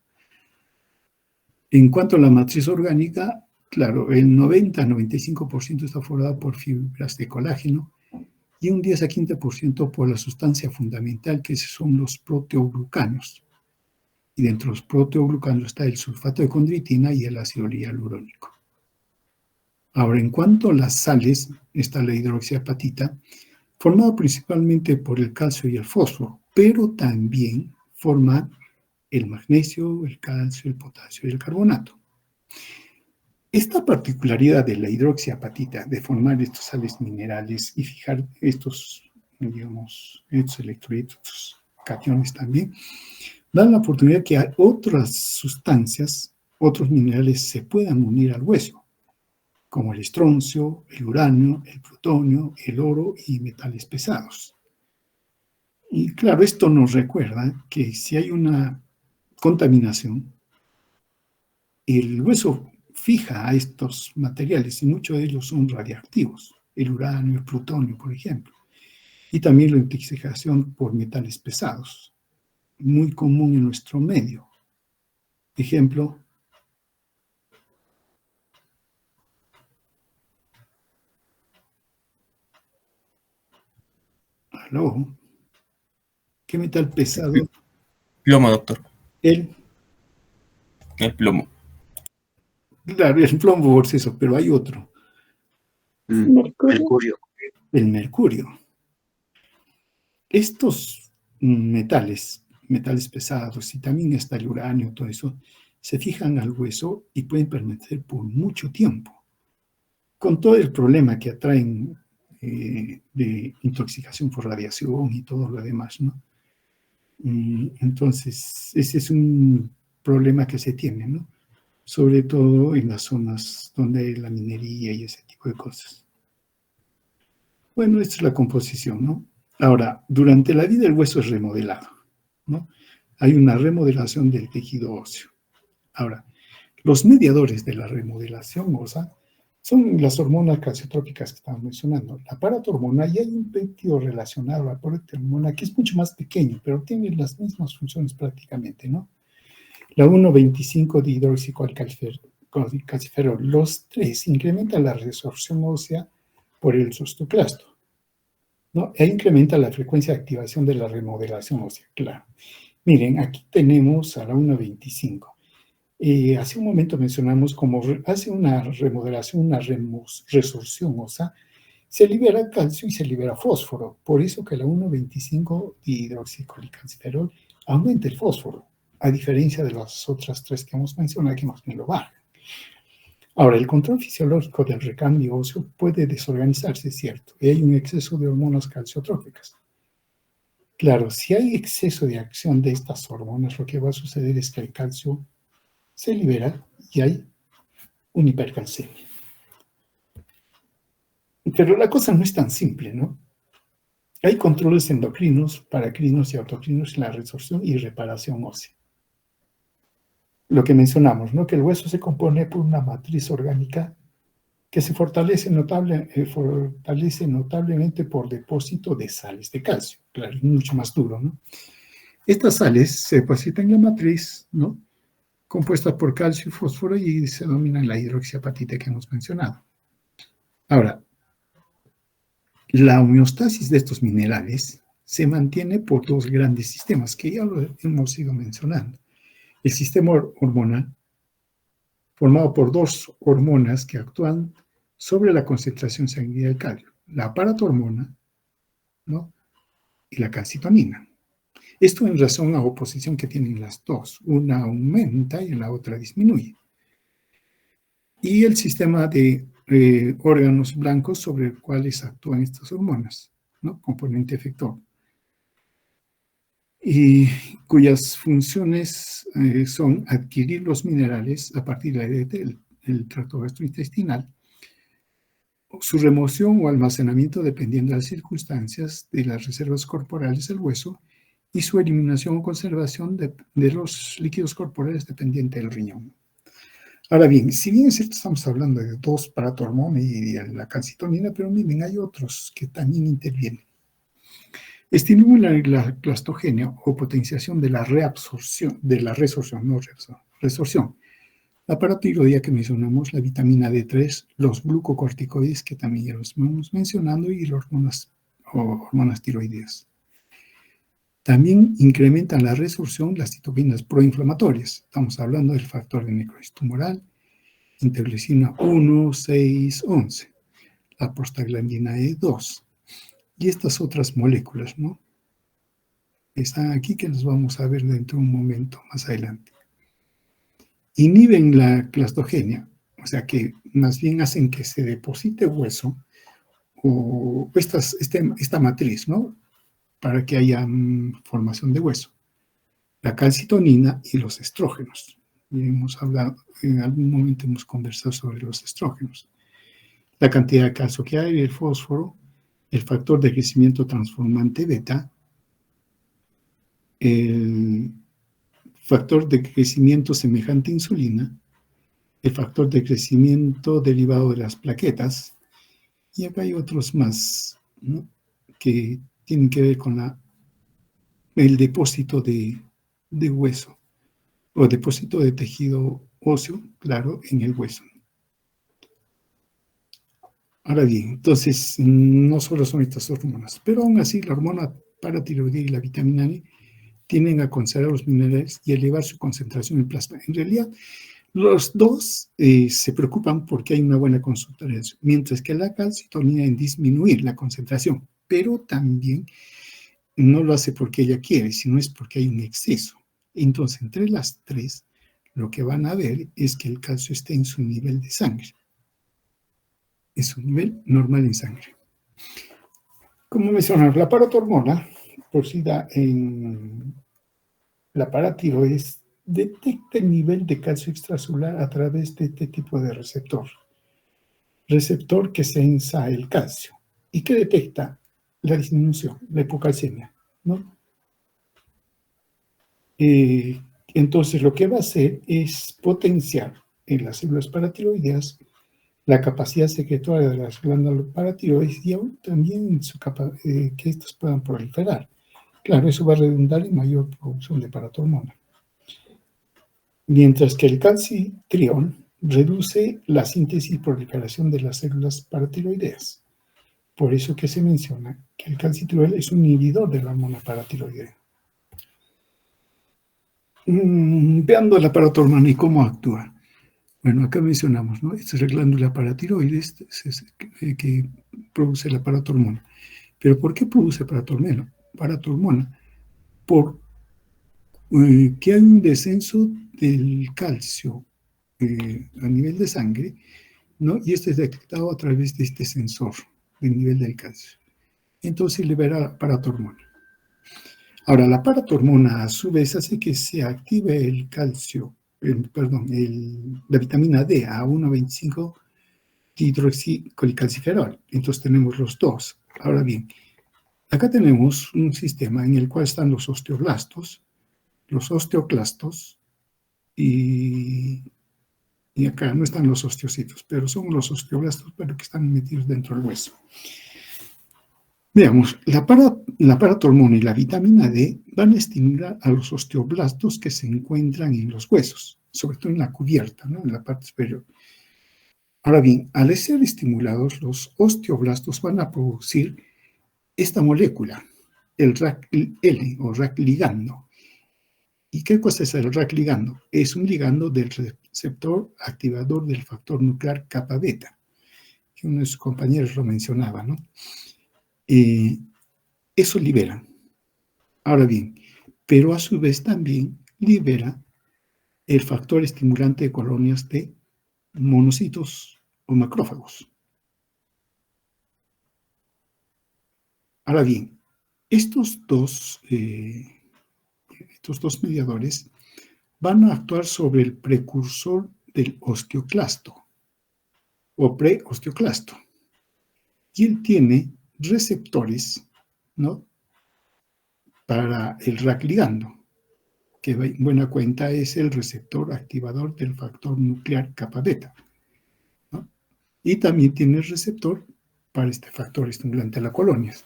En cuanto a la matriz orgánica, claro, el 90-95% está formada por fibras de colágeno y un 10-15% por la sustancia fundamental, que son los proteoglucanos. Y dentro de los proteoglucanos está el sulfato de condritina y el ácido hialurónico. Ahora, en cuanto a las sales, está la hidroxiapatita, formada principalmente por el calcio y el fósforo, pero también forma el magnesio, el calcio, el potasio y el carbonato. Esta particularidad de la hidroxiapatita de formar estos sales minerales y fijar estos, digamos, estos electrolitos, estos cationes también, dan la oportunidad que otras sustancias, otros minerales se puedan unir al hueso, como el estroncio, el uranio, el plutonio, el oro y metales pesados. Y claro, esto nos recuerda que si hay una contaminación, el hueso fija a estos materiales y muchos de ellos son radiactivos, el uranio, el plutonio, por ejemplo, y también la intoxicación por metales pesados, muy común en nuestro medio. Ejemplo, ¿aló? ¿Qué metal pesado? Plomo, doctor. El plomo. Claro, el plomo por eso, pero hay otro. Mercurio. El mercurio. Estos metales pesados y también está el uranio, todo eso, se fijan al hueso y pueden permanecer por mucho tiempo, con todo el problema que atraen de intoxicación por radiación y todo lo demás, ¿no? Entonces, ese es un problema que se tiene, ¿no? Sobre todo en las zonas donde hay la minería y ese tipo de cosas. Bueno, esta es la composición, ¿no? Ahora, durante la vida el hueso es remodelado, ¿no? Hay una remodelación del tejido óseo. Ahora, los mediadores de la remodelación ósea son las hormonas calciotrópicas que estamos mencionando. La paratormona, y hay un péptido relacionado a la paratormona que es mucho más pequeño, pero tiene las mismas funciones prácticamente, ¿no? La 1,25 de hidroxicalciferol. Los tres incrementan la resorción ósea por el osteoclasto, ¿no? E incrementa la frecuencia de activación de la remodelación ósea, claro. Miren, aquí tenemos a la 1,25. Hace un momento mencionamos como hace una remodelación, una resorción ósea, se libera calcio y se libera fósforo. Por eso que la 1,25 de hidroxicalciferol aumenta el fósforo, a diferencia de las otras tres que hemos mencionado, que más bien lo bajan. Ahora, el control fisiológico del recambio óseo puede desorganizarse, ¿cierto? Y hay un exceso de hormonas calciotrópicas. Claro, si hay exceso de acción de estas hormonas, lo que va a suceder es que el calcio se libera y hay una hipercalcemia. Pero la cosa no es tan simple, ¿no? Hay controles endocrinos, paracrinos y autocrinos en la resorción y reparación ósea. Lo que mencionamos, ¿no? Que el hueso se compone por una matriz orgánica que se fortalece notablemente por depósito de sales de calcio. Claro, es mucho más duro, ¿no? Estas sales se depositan en la matriz, ¿no? Compuesta por calcio y fósforo y se denomina la hidroxiapatita que hemos mencionado. Ahora, La homeostasis de estos minerales se mantiene por dos grandes sistemas que ya lo hemos ido mencionando. El sistema hormonal, formado por dos hormonas que actúan sobre la concentración sanguínea del calcio, la paratormona, ¿no?, y la calcitonina. Esto en razón a oposición que tienen las dos. Una aumenta y la otra disminuye. Y el sistema de órganos blancos sobre el cuales actúan estas hormonas, ¿no?, componente efector, y cuyas funciones son adquirir los minerales a partir del tracto gastrointestinal, su remoción o almacenamiento dependiendo de las circunstancias de las reservas corporales del hueso y su eliminación o conservación de los líquidos corporales dependiente del riñón. Ahora bien, si bien es cierto, estamos hablando de dos paratormona y de la calcitonina, pero miren, hay otros que también intervienen. Estimulan la plastogenia o potenciación de la resorción, la paratiroidea que mencionamos, la vitamina D3, los glucocorticoides que también ya los vamos mencionando y las hormonas tiroideas. También incrementan la resorción las citoquinas proinflamatorias. Estamos hablando del factor de necrosis tumoral, interleucina 1, 6, 11, la prostaglandina E2 y estas otras moléculas, ¿no?, están aquí, que las vamos a ver dentro de un momento más adelante. Inhiben la plastogenia, o sea que más bien hacen que se deposite hueso o esta matriz, ¿no?, para que haya formación de hueso. La calcitonina y los estrógenos. Y hemos hablado, en algún momento hemos conversado sobre los estrógenos. La cantidad de calcio que hay, el fósforo, el factor de crecimiento transformante beta, el factor de crecimiento semejante a insulina, el factor de crecimiento derivado de las plaquetas, y acá hay otros más, ¿no?, que tienen que ver con el depósito de hueso o depósito de tejido óseo, claro, en el hueso. Ahora bien, entonces, no solo son estas hormonas, pero aún así la hormona paratiroidea y la vitamina D tienden a conservar los minerales y elevar su concentración en plasma. En realidad, los dos se preocupan porque hay una buena concentración, mientras que la calcitonina en disminuir la concentración, pero también no lo hace porque ella quiere, sino es porque hay un exceso. Entonces, entre las tres, lo que van a ver es que el calcio esté en su nivel de sangre, en su nivel normal en sangre. Como mencionaba, la paratormona, producida en la paratiroides, detecta el nivel de calcio extracelular a través de este tipo de receptor que sensa el calcio y que detecta la disminución, la hipocalcemia, ¿no? Entonces, lo que va a hacer es potenciar en las células paratiroideas la capacidad secretoria de las glándulas paratiroides y aún también que estas puedan proliferar. Claro, eso va a redundar en mayor producción de paratormona. Mientras que el calcitrión reduce la síntesis y proliferación de las células paratiroideas. Por eso que se menciona que el calcitriol es un inhibidor de la hormona paratiroidea. Veando la paratormona y cómo actúa. Bueno, acá mencionamos, ¿no?, esta es la glándula paratiroides que produce la paratormona. ¿Pero por qué produce paratormona? Porque hay un descenso del calcio a nivel de sangre, ¿no?, y esto es detectado a través de este sensor del nivel del calcio. Entonces libera paratormona. Ahora, la paratormona a su vez hace que se active el calcio, la vitamina D a 1,25 dihidroxicalciferol. Entonces tenemos los dos. Ahora bien, acá tenemos un sistema en el cual están los osteoblastos, los osteoclastos y acá no están los osteocitos, pero son los osteoblastos, pero que están metidos dentro del hueso. Veamos, la paratormona y la vitamina D van a estimular a los osteoblastos que se encuentran en los huesos, sobre todo en la cubierta, ¿no?, en la parte superior. Ahora bien, al ser estimulados, los osteoblastos van a producir esta molécula, el RAC-L o RAC ligando. ¿Y qué cosa es el RAC ligando? Es un ligando del receptor activador del factor nuclear kappa beta, que uno de sus compañeros lo mencionaba, ¿no? Eso libera. Ahora bien, pero a su vez también libera el factor estimulante de colonias de monocitos o macrófagos. Ahora bien, estos dos mediadores van a actuar sobre el precursor del osteoclasto o preosteoclasto. Y él tiene receptores, ¿no?, para el RAC ligando, que en buena cuenta es el receptor activador del factor nuclear kappa beta, ¿no? Y también tiene el receptor para este factor estimulante de las colonias.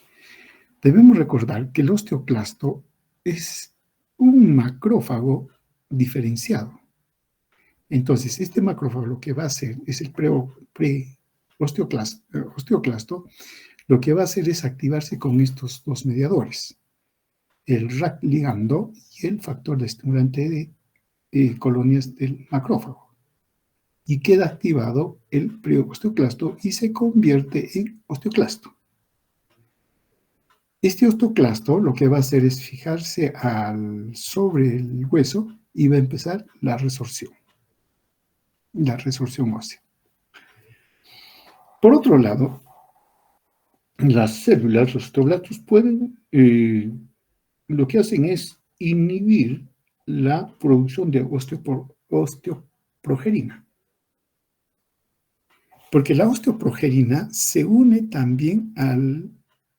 Debemos recordar que el osteoclasto es un macrófago diferenciado. Entonces, este macrófago lo que va a hacer es el osteoclasto, lo que va a hacer es activarse con estos dos mediadores, el RAC ligando y el factor de estimulante de colonias del macrófago. Y queda activado el preosteoclasto y se convierte en osteoclasto. Este osteoclasto lo que va a hacer es fijarse sobre el hueso y va a empezar la resorción ósea. Por otro lado, las células, los osteoblastos pueden, lo que hacen es inhibir la producción de osteoprogerina. Porque la osteoprogerina se une también al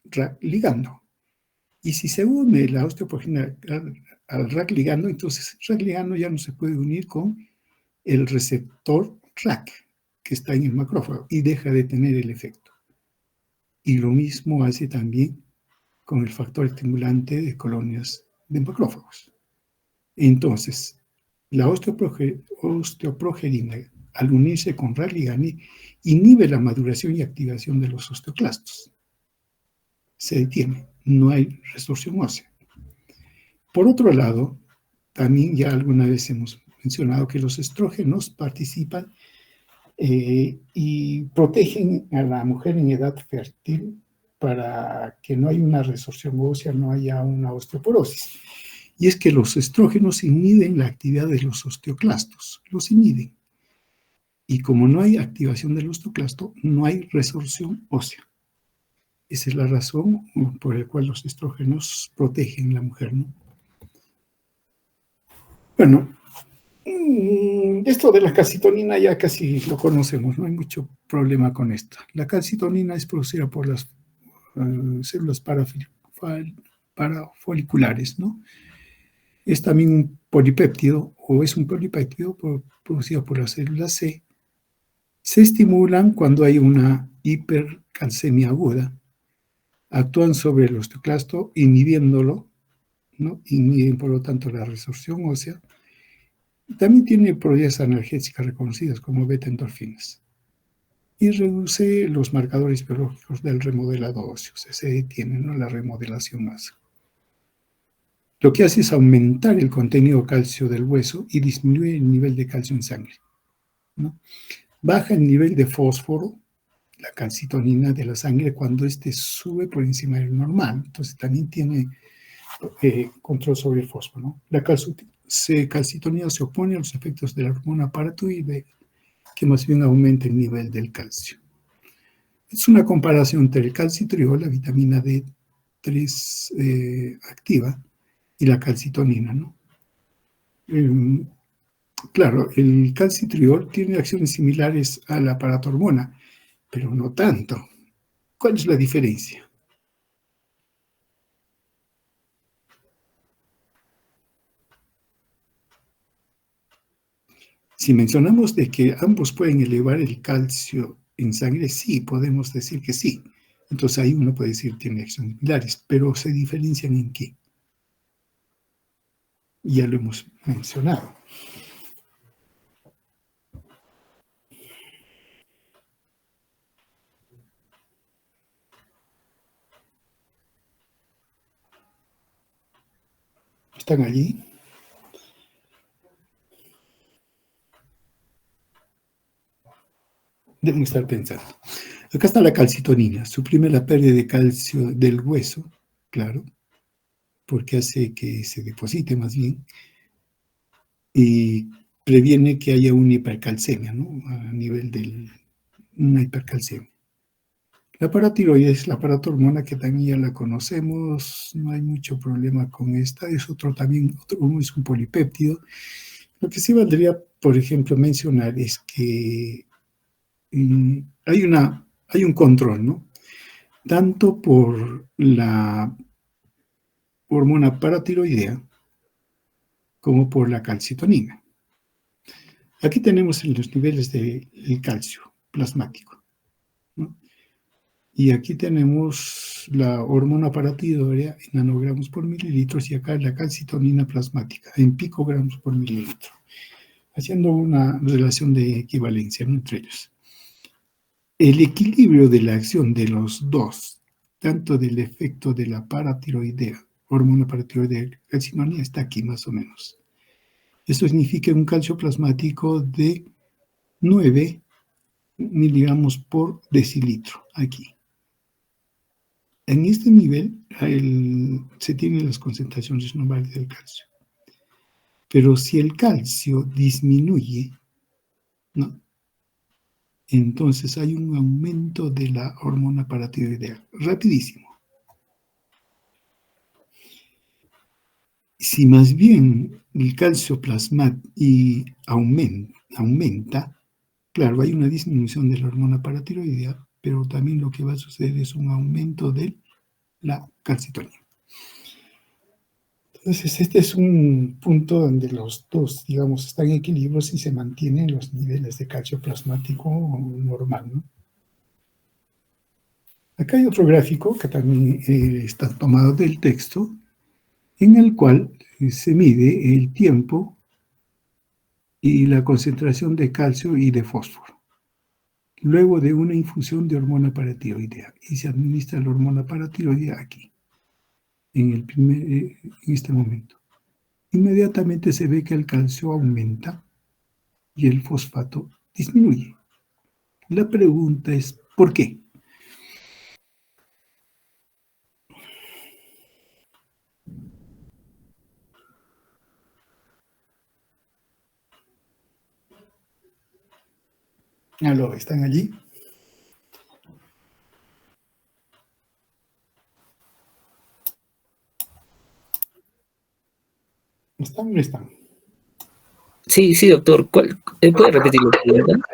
RAC ligando. Y si se une la osteoprogerina al RAC ligando, entonces RAC ligando ya no se puede unir con el receptor RAC que está en el macrófago y deja de tener el efecto. Y lo mismo hace también con el factor estimulante de colonias de macrófagos. Entonces, la osteoprogerina, al unirse con RAC ligando, inhibe la maduración y activación de los osteoclastos. Se detiene, no hay resorción ósea. Por otro lado, también ya alguna vez hemos mencionado que los estrógenos participan y protegen a la mujer en edad fértil para que no haya una resorción ósea, no haya una osteoporosis. Y es que los estrógenos inhiben la actividad de los osteoclastos, los inhiben. Y como no hay activación del osteoclasto, no hay resorción ósea. Esa es la razón por la cual los estrógenos protegen a la mujer, ¿no? Bueno, esto de la calcitonina ya casi lo conocemos, no hay mucho problema con esto. La calcitonina es producida por las células parafoliculares, ¿no? Es también un polipéptido, o es un polipéptido producido por las células C. Se estimulan cuando hay una hipercalcemia aguda. Actúan sobre el osteoclasto inhibiéndolo, ¿no? Inhiben, por lo tanto, la resorción ósea. También tiene propiedades analgésicas reconocidas como beta-endorfinas. Y reduce los marcadores biológicos del remodelado óseo. Se detiene, ¿no?, la remodelación ósea. Lo que hace es aumentar el contenido de calcio del hueso y disminuye el nivel de calcio en sangre, ¿no? Baja el nivel de fósforo, la calcitonina de la sangre, cuando éste sube por encima del normal. Entonces también tiene control sobre el fósforo, ¿no? La calcitonina se opone a los efectos de la hormona paratiroidea, que más bien aumenta el nivel del calcio. Es una comparación entre el calcitriol, la vitamina D3 activa, y la calcitonina, ¿no? Claro, el calcitriol tiene acciones similares a la paratormona, pero no tanto. ¿Cuál es la diferencia? Si mencionamos de que ambos pueden elevar el calcio en sangre, sí, podemos decir que sí. Entonces ahí uno puede decir que tiene acciones similares, pero ¿se diferencian en qué? Ya lo hemos mencionado. ¿Están allí? Deben estar pensando. Acá está la calcitonina. Suprime la pérdida de calcio del hueso, claro, porque hace que se deposite más bien, y previene que haya una hipercalcemia, ¿no? A nivel de una hipercalcemia. La paratiroides, la paratormona, que también ya la conocemos, no hay mucho problema con esta, es es un polipéptido. Lo que sí valdría, por ejemplo, mencionar es que hay un control, ¿no? Tanto por la hormona paratiroidea como por la calcitonina. Aquí tenemos los niveles del calcio plasmático, ¿no? Y aquí tenemos la hormona paratiroidea en nanogramos por mililitros y acá la calcitonina plasmática en picogramos por mililitro, haciendo una relación de equivalencia, ¿no?, entre ellos. El equilibrio de la acción de los dos, tanto del efecto de la paratiroidea, hormona paratiroidea, calcitonina, está aquí más o menos. Esto significa un calcio plasmático de 9 miligramos por decilitro, aquí. En este nivel se tienen las concentraciones normales del calcio. Pero si el calcio disminuye, ¿no?, entonces hay un aumento de la hormona paratiroidea, rapidísimo. Si más bien el calcio plasma y aumenta, claro, hay una disminución de la hormona paratiroidea, pero también lo que va a suceder es un aumento de la calcitonina. Entonces, este es un punto donde los dos, digamos, están en equilibrio si se mantienen los niveles de calcio plasmático normal, ¿no? Acá hay otro gráfico que también está tomado del texto, en el cual se mide el tiempo y la concentración de calcio y de fósforo, luego de una infusión de hormona paratiroidea, y se administra la hormona paratiroidea aquí, en este momento. Inmediatamente se ve que el calcio aumenta y el fosfato disminuye. La pregunta es, ¿por qué? ¿Aló? ¿Están allí? ¿Están o no están? Sí, sí, doctor. ¿Puede repetir la pregunta?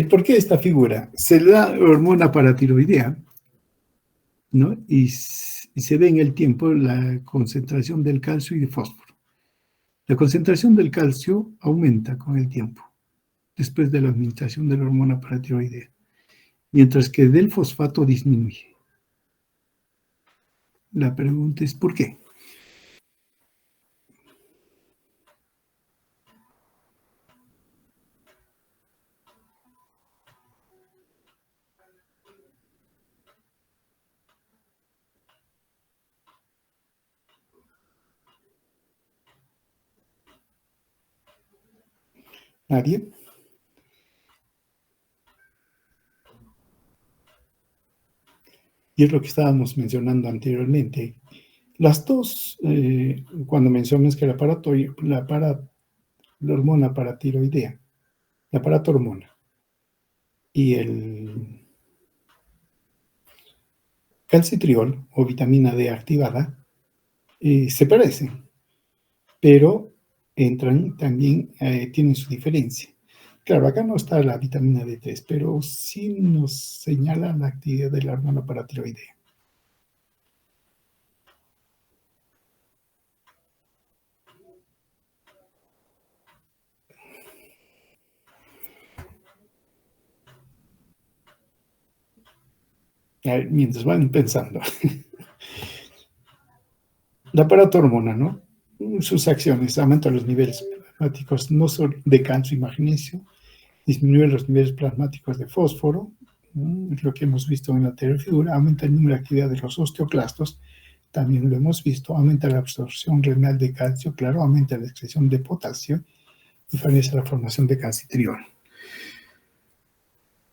¿Por qué esta figura? Se le da hormona paratiroidea, ¿no? Y se ve en el tiempo la concentración del calcio y de fósforo. La concentración del calcio aumenta con el tiempo, después de la administración de la hormona paratiroidea, mientras que del fosfato disminuye. La pregunta es, ¿por qué? ¿Nadie? Y es lo que estábamos mencionando anteriormente. Las dos, cuando mencionas que la hormona paratiroidea, la paratormona y el calcitriol o vitamina D activada, se parecen, pero también tienen su diferencia. Claro, acá no está la vitamina D3, pero sí nos señala la actividad de la hormona paratiroidea. A ver, mientras van pensando. La paratormona, ¿no? Sus acciones aumentan los niveles plasmáticos no solo de calcio y magnesio, disminuye los niveles plasmáticos de fósforo, es lo que hemos visto en la anterior figura, aumenta el número de actividad de los osteoclastos, también lo hemos visto, aumenta la absorción renal de calcio, claro, aumenta la excreción de potasio y favorece la formación de calcitriol.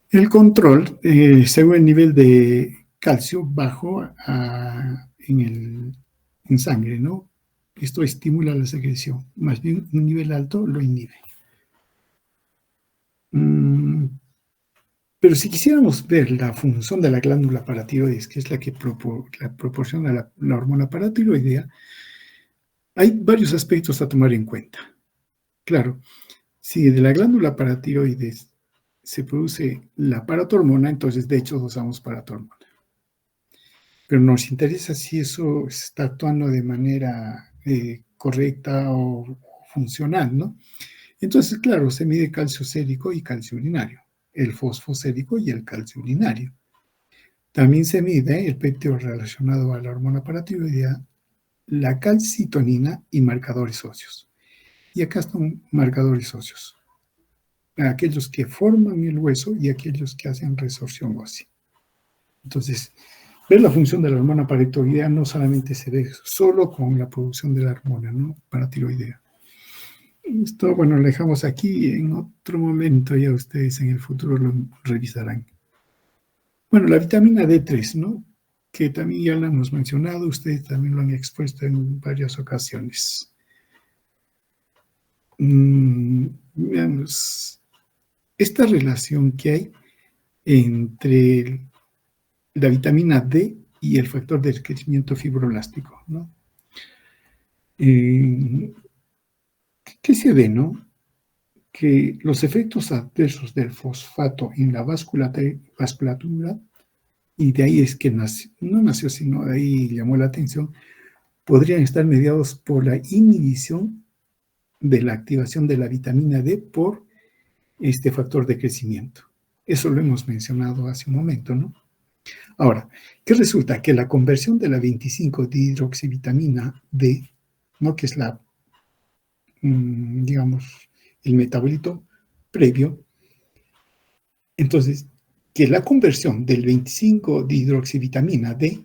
El control, según el nivel de calcio bajo en sangre, ¿no? Esto estimula la secreción, más bien un nivel alto lo inhibe. Pero si quisiéramos ver la función de la glándula paratiroides, que es la que proporciona la hormona paratiroidea, hay varios aspectos a tomar en cuenta. Claro, si de la glándula paratiroides se produce la paratormona, entonces de hecho usamos paratormona. Pero nos interesa si eso está actuando de manera correcta o funcional, ¿no? Entonces, claro, se mide calcio sérico y calcio urinario, el fosfosérico y el calcio urinario. También se mide el péptido relacionado a la hormona paratiroidea, la calcitonina y marcadores óseos. Y acá están marcadores óseos, aquellos que forman el hueso y aquellos que hacen resorción ósea. Entonces, ver la función de la hormona paratiroidea no solamente se ve solo con la producción de la hormona, ¿no? Paratiroidea. Esto, bueno, lo dejamos aquí. En otro momento ya ustedes en el futuro lo revisarán. Bueno, la vitamina D3, ¿no? Que también ya la hemos mencionado, ustedes también lo han expuesto en varias ocasiones. Veamos esta relación que hay entre la vitamina D y el factor de crecimiento fibroblástico, ¿no? ¿Qué se ve, no? Que los efectos adversos del fosfato en la vasculatura, y de ahí es que nació, no nació, sino de ahí llamó la atención, podrían estar mediados por la inhibición de la activación de la vitamina D por este factor de crecimiento. Eso lo hemos mencionado hace un momento, ¿no? Ahora, ¿qué resulta? Que la conversión de la 25-dihidroxivitamina D, ¿no? Que es la, digamos, el metabolito previo. Entonces, que la conversión del 25-dihidroxivitamina D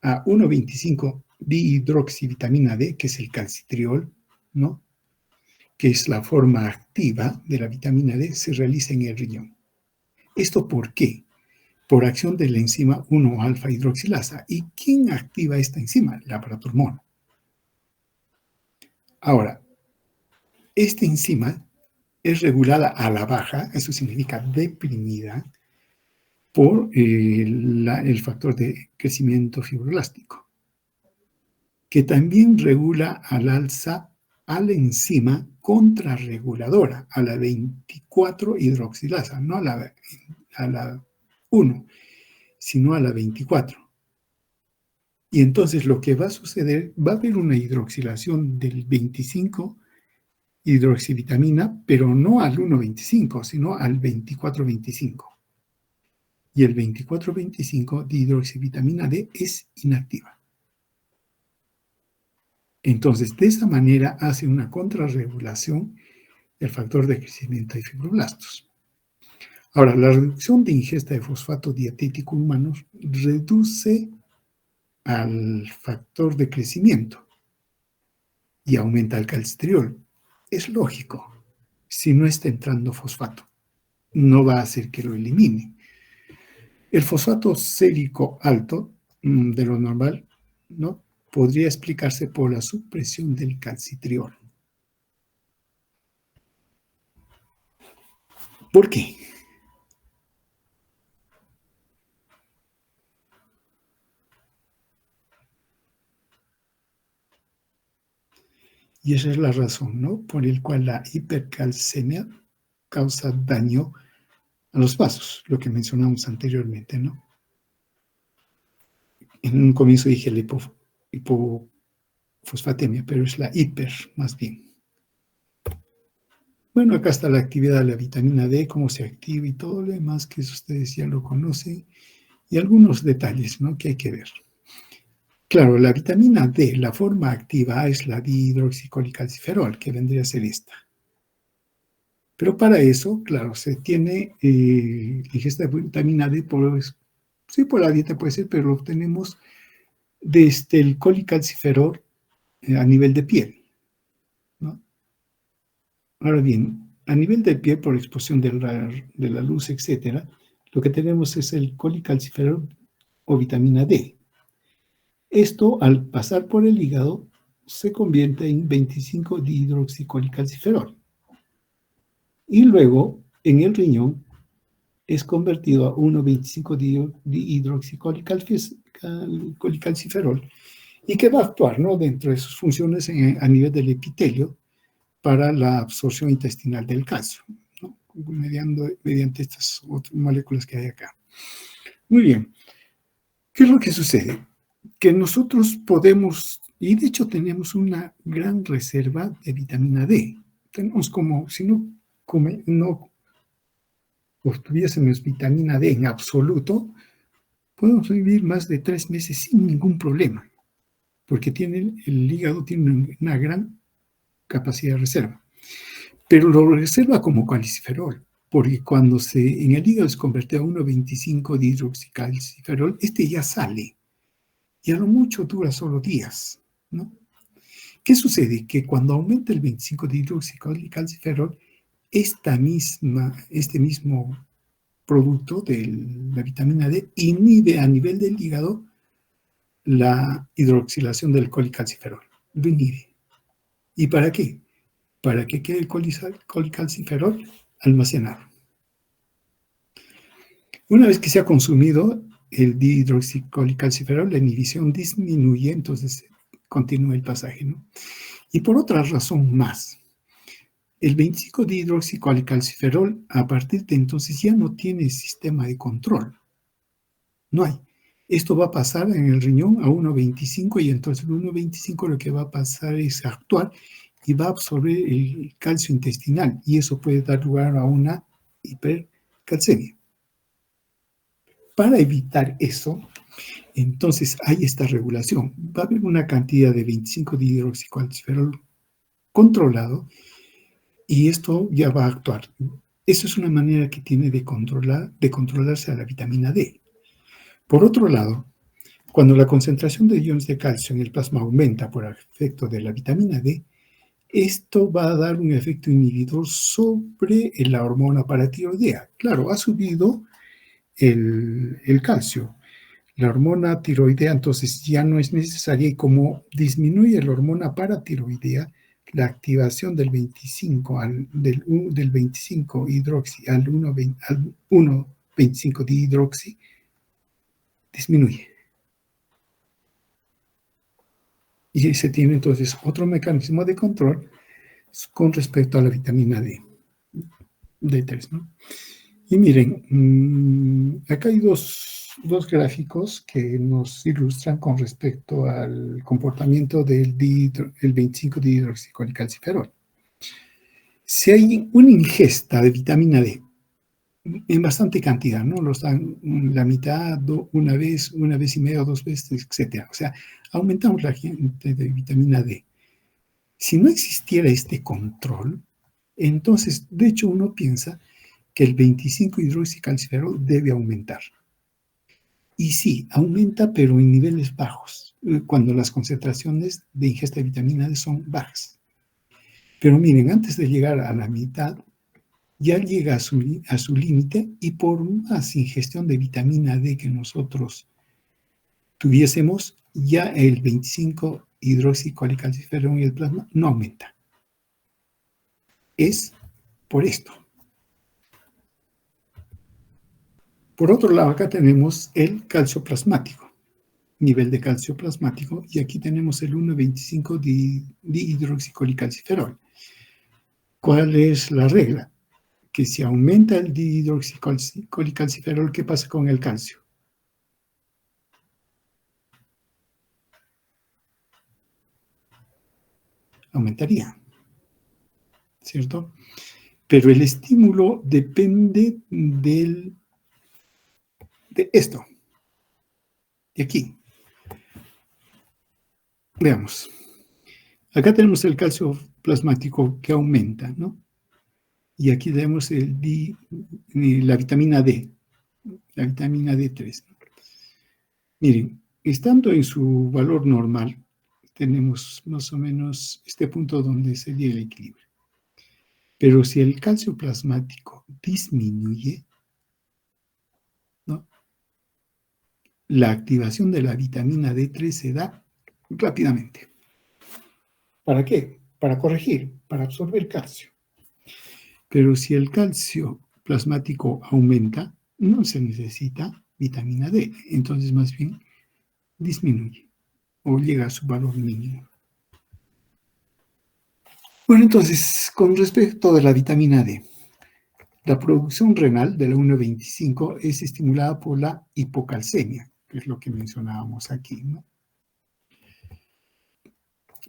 a 1,25-dihidroxivitamina D, que es el calcitriol, ¿no? Que es la forma activa de la vitamina D, se realiza en el riñón. ¿Esto por qué? Por acción de la enzima 1-alfa-hidroxilasa. ¿Y quién activa esta enzima? La paratormona. Ahora, esta enzima es regulada a la baja, eso significa deprimida, por el factor de crecimiento fibroelástico, que también regula al alza a la enzima contrarreguladora, a la 24-hidroxilasa, no a la 1, sino a la 24. Y entonces lo que va a suceder, va a haber una hidroxilación del 25-hidroxivitamina, pero no al 1,25, sino al 24,25. Y el 24,25 de hidroxivitamina D es inactiva. Entonces, de esa manera hace una contrarregulación del factor de crecimiento de fibroblastos. Ahora, la reducción de ingesta de fosfato dietético humano reduce al factor de crecimiento y aumenta el calcitriol. Es lógico, si no está entrando fosfato, no va a hacer que lo elimine. El fosfato sérico alto, de lo normal, ¿no? Podría explicarse por la supresión del calcitriol. ¿Por qué? Y esa es la razón, ¿no? Por el cual la hipercalcemia causa daño a los vasos, lo que mencionamos anteriormente, ¿no? En un comienzo dije la hipofosfatemia, pero es la hiper, más bien. Bueno, acá está la actividad de la vitamina D, cómo se activa y todo lo demás, que eso ustedes ya lo conocen, y algunos detalles, ¿no? Que hay que ver. Claro, la vitamina D, la forma activa es la dihidroxicolicalciferol, que vendría a ser esta. Pero para eso, claro, se tiene ingesta de vitamina D por la dieta puede ser, pero lo obtenemos desde el colicalciferol a nivel de piel, ¿no? Ahora bien, a nivel de piel, por exposición de la luz, etcétera, lo que tenemos es el colicalciferol o vitamina D. Esto, al pasar por el hígado, se convierte en 25-dihidroxicolicalciferol. Y luego, en el riñón, es convertido a 1,25-dihidroxicolicalciferol y que va a actuar, ¿no?, dentro de sus funciones a nivel del epitelio para la absorción intestinal del calcio, ¿no?, mediante estas otras moléculas que hay acá. Muy bien. ¿Qué es lo que sucede? Que nosotros podemos, y de hecho tenemos una gran reserva de vitamina D. Tenemos como, si no obtuviésemos vitamina D en absoluto, podemos vivir más de 3 meses sin ningún problema, porque el hígado tiene una gran capacidad de reserva. Pero lo reserva como calciferol, porque cuando en el hígado se convierte a 1,25-dihidroxicalciferol, este ya sale, y a lo mucho dura solo días, ¿no? ¿Qué sucede? Que cuando aumenta el 25-dihidroxicalciferol, este mismo producto de la vitamina D inhibe a nivel del hígado la hidroxilación del colicalciferol. Lo inhibe. ¿Y para qué? Para que quede el colicalciferol almacenado. Una vez que se ha consumido el dihidroxicolicalciferol, la inhibición disminuye, entonces continúa el pasaje, ¿no? Y por otra razón más, el 25-dihidroxicolicalciferol a partir de entonces ya no tiene sistema de control. No hay. Esto va a pasar en el riñón a 1,25 y entonces el 1,25 lo que va a pasar es actuar y va a absorber el calcio intestinal y eso puede dar lugar a una hipercalcemia. Para evitar eso, entonces hay esta regulación. Va a haber una cantidad de 25-dihidroxicolicalciferol controlado y esto ya va a actuar. Eso es una manera que tiene de controlarse a la vitamina D. Por otro lado, cuando la concentración de iones de calcio en el plasma aumenta por efecto de la vitamina D, esto va a dar un efecto inhibidor sobre la hormona paratiroidea. Claro, ha subido el calcio. La hormona tiroidea entonces ya no es necesaria y como disminuye la hormona paratiroidea, la activación del 25 hidroxi al 1,25 dihidroxi disminuye. Y se tiene entonces otro mecanismo de control con respecto a la vitamina D, D3, ¿no? Y miren, acá hay dos gráficos que nos ilustran con respecto al comportamiento del 25-dihidroxicolicalciferol. Si hay una ingesta de vitamina D en bastante cantidad, ¿no? Los dan la mitad, una vez y media, 2 veces, etc. O sea, aumentamos la gente de vitamina D. Si no existiera este control, entonces, de hecho, uno piensa que el 25-hidroxicalciferol debe aumentar. Y sí, aumenta, pero en niveles bajos, cuando las concentraciones de ingesta de vitamina D son bajas. Pero miren, antes de llegar a la mitad, ya llega a su límite y por más ingestión de vitamina D que nosotros tuviésemos, ya el 25-hidroxicolicalciferol en el plasma no aumenta. Es por esto. Por otro lado, acá tenemos el calcio plasmático, nivel de calcio plasmático, y aquí tenemos el 1,25 dihidroxicolicalciferol. ¿Cuál es la regla? Que si aumenta el dihidroxicolicalciferol, ¿qué pasa con el calcio? Aumentaría, ¿cierto? Pero el estímulo depende de esto, de aquí. Veamos. Acá tenemos el calcio plasmático que aumenta, ¿no? Y aquí tenemos la vitamina D, la vitamina D3. Miren, estando en su valor normal, tenemos más o menos este punto donde sería el equilibrio. Pero si el calcio plasmático disminuye, ¿no?, la activación de la vitamina D3 se da rápidamente. ¿Para qué? Para corregir, para absorber calcio. Pero si el calcio plasmático aumenta, no se necesita vitamina D. Entonces, más bien, disminuye o llega a su valor mínimo. Bueno, entonces, con respecto a la vitamina D, la producción renal de la 1,25 es estimulada por la hipocalcemia, que es lo que mencionábamos aquí, ¿no?,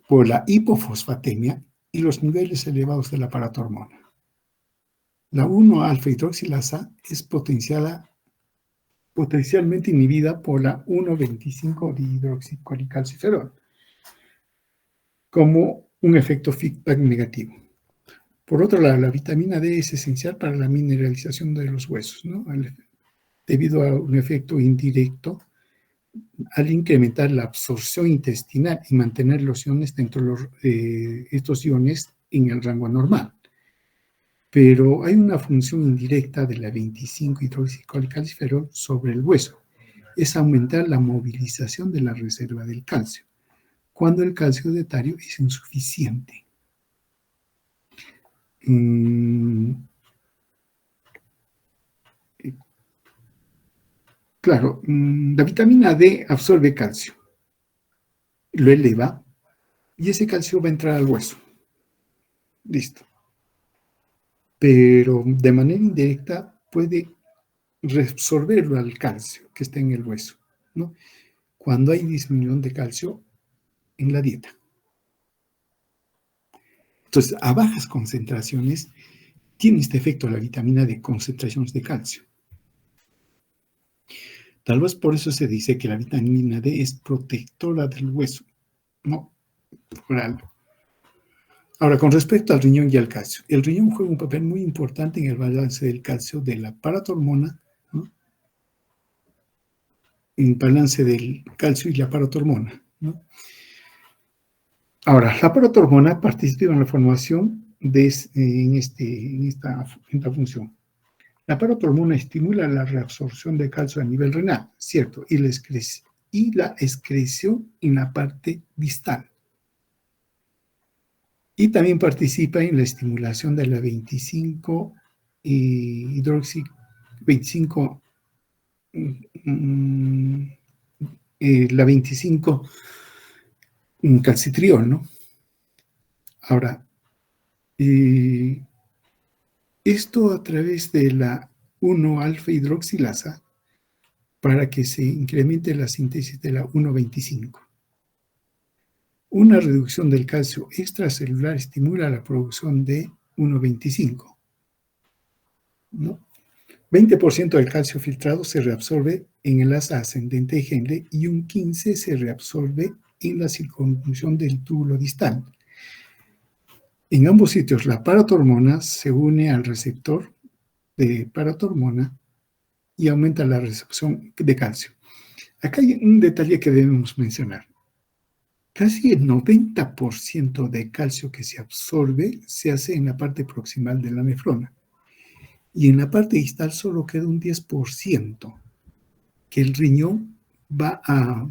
por la hipofosfatemia y los niveles elevados de la paratormona. La 1-alfa-hidroxilasa es potencialmente inhibida por la 1,25-dihidroxicalciferol, como un efecto feedback negativo. Por otro lado, la vitamina D es esencial para la mineralización de los huesos, ¿no?, debido a un efecto indirecto al incrementar la absorción intestinal y mantener los iones dentro de estos iones en el rango normal. Pero hay una función indirecta de la 25-hidroxicalciferol sobre el hueso. Es aumentar la movilización de la reserva del calcio, cuando el calcio dietario es insuficiente. Claro, la vitamina D absorbe calcio, lo eleva, y ese calcio va a entrar al hueso. Listo. Pero de manera indirecta puede reabsorberlo al calcio que está en el hueso, ¿no?, cuando hay disminución de calcio en la dieta. Entonces, a bajas concentraciones tiene este efecto la vitamina D, concentraciones de calcio. Tal vez por eso se dice que la vitamina D es protectora del hueso, ¿no?, por algo. Ahora, con respecto al riñón y al calcio, el riñón juega un papel muy importante en el balance del calcio de la paratormona, ¿no?, en el balance del calcio y la paratormona, ¿no? Ahora, la paratormona participa en la formación en esta función. La paratormona estimula la reabsorción de calcio a nivel renal, ¿cierto? Y la excreción en la parte distal. Y también participa en la estimulación de la 25 calcitriol, ¿no? Ahora, esto a través de la 1-alfa-hidroxilasa para que se incremente la síntesis de la 1,25. Una reducción del calcio extracelular estimula la producción de 1,25, ¿no? 20% del calcio filtrado se reabsorbe en el asa ascendente de Henle y un 15% se reabsorbe en la circunvolución del túbulo distal. En ambos sitios, la paratormona se une al receptor de paratormona y aumenta la recepción de calcio. Acá hay un detalle que debemos mencionar. Casi el 90% de calcio que se absorbe se hace en la parte proximal de la nefrona. Y en la parte distal solo queda un 10% que el riñón va a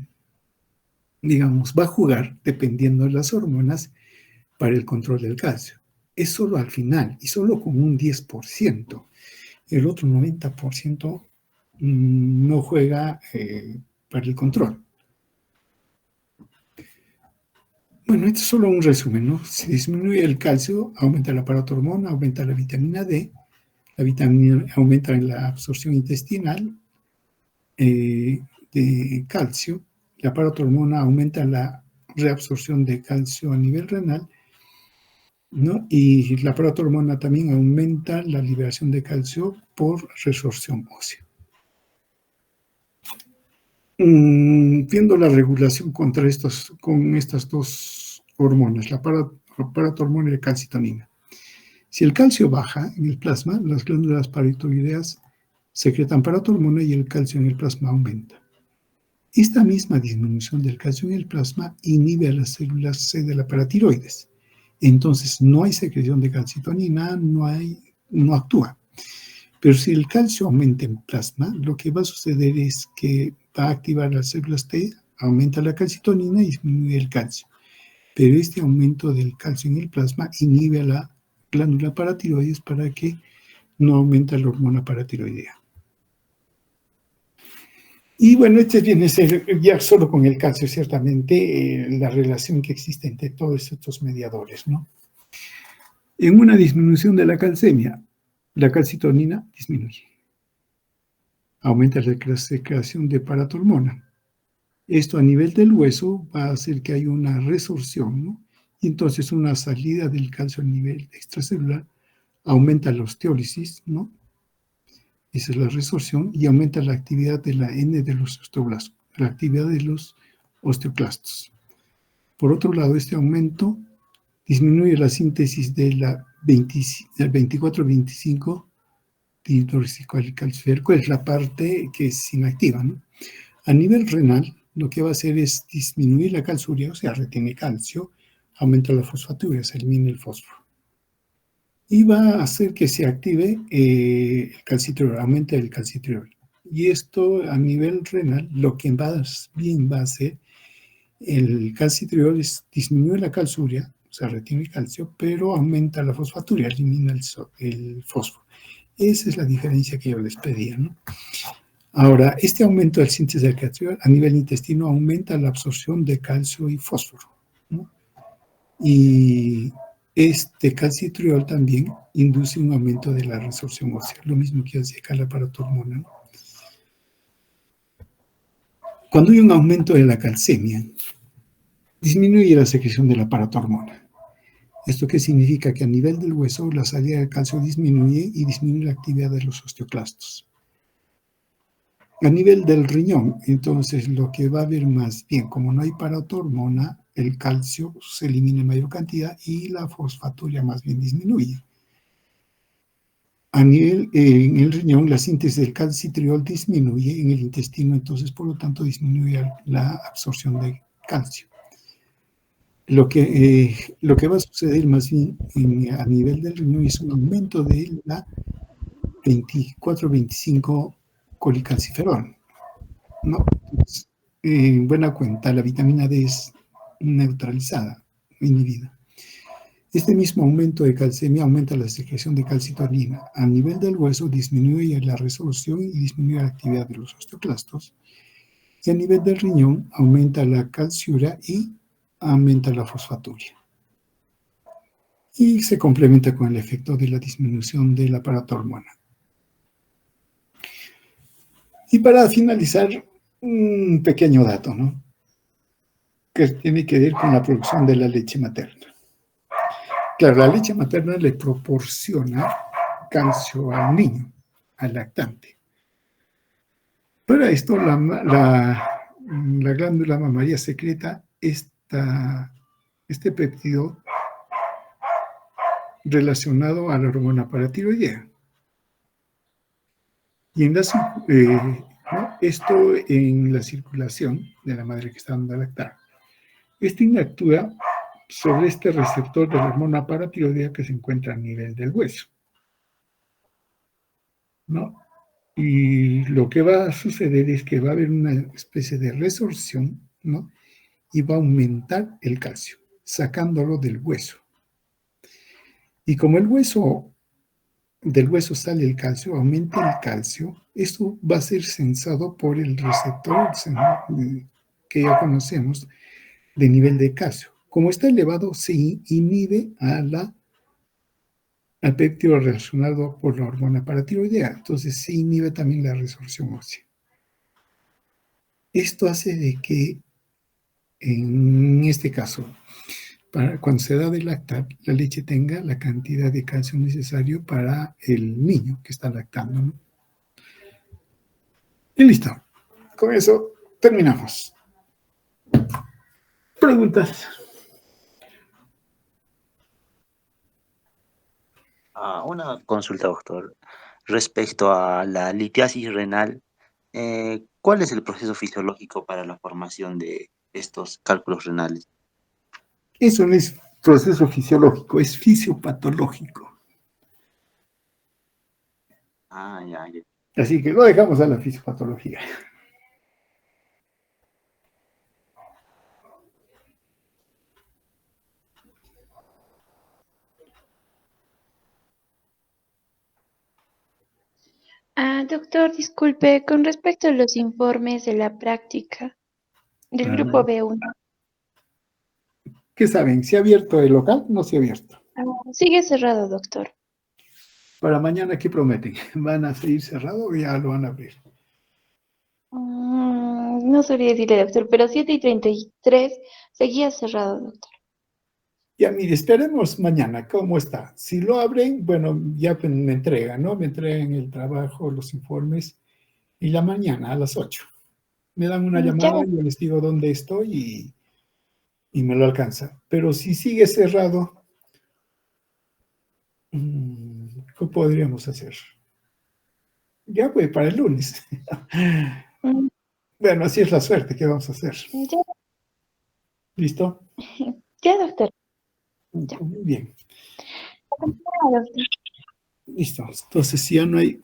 jugar, dependiendo de las hormonas, para el control del calcio. Es solo al final y solo con un 10%. El otro 90% no juega para el control. Bueno, esto es solo un resumen, ¿no? Si disminuye el calcio, aumenta la paratormona, aumenta la vitamina D, la vitamina aumenta la absorción intestinal de calcio, la paratormona aumenta la reabsorción de calcio a nivel renal, ¿no? Y la paratormona también aumenta la liberación de calcio por resorción ósea. Viendo la regulación con estas dos hormonas, la paratormona y la calcitonina. Si el calcio baja en el plasma, las glándulas paratiroideas secretan paratormona y el calcio en el plasma aumenta. Esta misma disminución del calcio en el plasma inhibe a las células C de la paratiroides. Entonces, no hay secreción de calcitonina, no actúa. Pero si el calcio aumenta en plasma, lo que va a suceder es que va a activar las células T, aumenta la calcitonina y disminuye el calcio. Pero este aumento del calcio en el plasma inhibe a la glándula paratiroides para que no aumente la hormona paratiroidea. Y bueno, este viene a ser ya solo con el calcio, ciertamente, la relación que existe entre todos estos mediadores, ¿no? En una disminución de la calcemia, la calcitonina disminuye. Aumenta la secreción de paratormona. Esto a nivel del hueso va a hacer que haya una resorción, ¿no? Y entonces una salida del calcio a nivel extracelular aumenta la osteólisis, ¿no? Esa es la resorción y aumenta la actividad de la N de los osteoblastos, la actividad de los osteoclastos. Por otro lado, este aumento disminuye la síntesis de la 24-25 dihidroxicalciferco, es la parte que es inactiva, ¿no? A nivel renal, lo que va a hacer es disminuir la calciuria, o sea, retiene calcio, aumenta la fosfaturia, se elimina el fósforo. Y va a hacer que se active el calcitriol, aumenta el calcitriol. Y esto a nivel renal, lo que más bien va a hacer el calcitriol es disminuir la calciuria, o sea, retiene el calcio, pero aumenta la fosfaturia, elimina el fósforo. Esa es la diferencia que yo les pedía, ¿no? Ahora, este aumento del síntesis del calcitriol a nivel intestino aumenta la absorción de calcio y fósforo, ¿no? Y este calcitriol también induce un aumento de la resorción ósea, lo mismo que hace acá la paratormona, ¿no? Cuando hay un aumento de la calcemia, disminuye la secreción de la paratormona. ¿Esto qué significa? Que a nivel del hueso la salida del calcio disminuye y disminuye la actividad de los osteoclastos. A nivel del riñón, entonces lo que va a haber más bien, como no hay paratormona, el calcio se elimina en mayor cantidad y la fosfaturia más bien disminuye. A nivel, en el riñón, la síntesis del calcitriol disminuye, en el intestino, entonces por lo tanto disminuye la absorción de calcio. Lo que va a suceder más bien a nivel del riñón es un aumento de la 24-25 colicalciferol, ¿no? Entonces, en buena cuenta, la vitamina D es neutralizada, inhibida. Este mismo aumento de calcemia aumenta la secreción de calcitonina. A nivel del hueso disminuye la resolución y disminuye la actividad de los osteoclastos. Y a nivel del riñón aumenta la calciuria y aumenta la fosfaturia. Y se complementa con el efecto de la disminución de la paratormona. Y para finalizar, un pequeño dato, ¿no? Que tiene que ver con la producción de la leche materna. Claro, la leche materna le proporciona calcio al niño, al lactante. Para esto, la glándula mamaria secreta este péptido relacionado a la hormona paratiroidea. Y ¿no? Esto en la circulación de la madre que está dando a lactar. Esto inactúa sobre este receptor de la hormona paratiroidea que se encuentra a nivel del hueso, ¿no? Y lo que va a suceder es que va a haber una especie de resorción, ¿no? Y va a aumentar el calcio, sacándolo del hueso. Y como del hueso sale el calcio, aumenta el calcio, esto va a ser sensado por el receptor que ya conocemos de nivel de calcio. Como está elevado, se inhibe al péptido relacionado por la hormona paratiroidea. Entonces se inhibe también la resorción ósea. Esto hace de que, en este caso, cuando se da de lactar, la leche tenga la cantidad de calcio necesario para el niño que está lactando, ¿no? Y listo. Con eso terminamos. ¿Preguntas? Una consulta, doctor. Respecto a la litiasis renal, ¿Cuál es el proceso fisiológico para la formación de estos cálculos renales? Eso no es proceso fisiológico, es fisiopatológico. Ah, ya, ya. Así que lo dejamos a la fisiopatología. Doctor, disculpe, con respecto a los informes de la práctica del grupo B1, ¿Qué saben? ¿Se ha abierto el local? No se ha abierto. sigue cerrado, doctor. Para mañana, ¿qué prometen? ¿Van a seguir cerrado o ya lo van a abrir? No sabría decirle, doctor, pero 7:33 seguía cerrado, doctor. Ya, mire, esperemos mañana cómo está. Si lo abren, bueno, ya pues me entregan, ¿no? Me entregan el trabajo, los informes, y la mañana a las 8. Me dan una Ya. llamada, yo les digo dónde estoy y me lo alcanza. Pero si sigue cerrado, ¿qué podríamos hacer? Ya pues para el lunes. Mm, Bueno, así es la suerte, ¿qué vamos a hacer? Ya, ¿Listo? ya, doctor. Ya. Muy bien, Ah, doctor. listo. Entonces, si ya no hay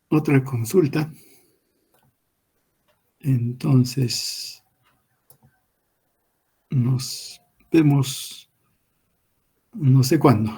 otra consulta, entonces nos vemos no sé cuándo.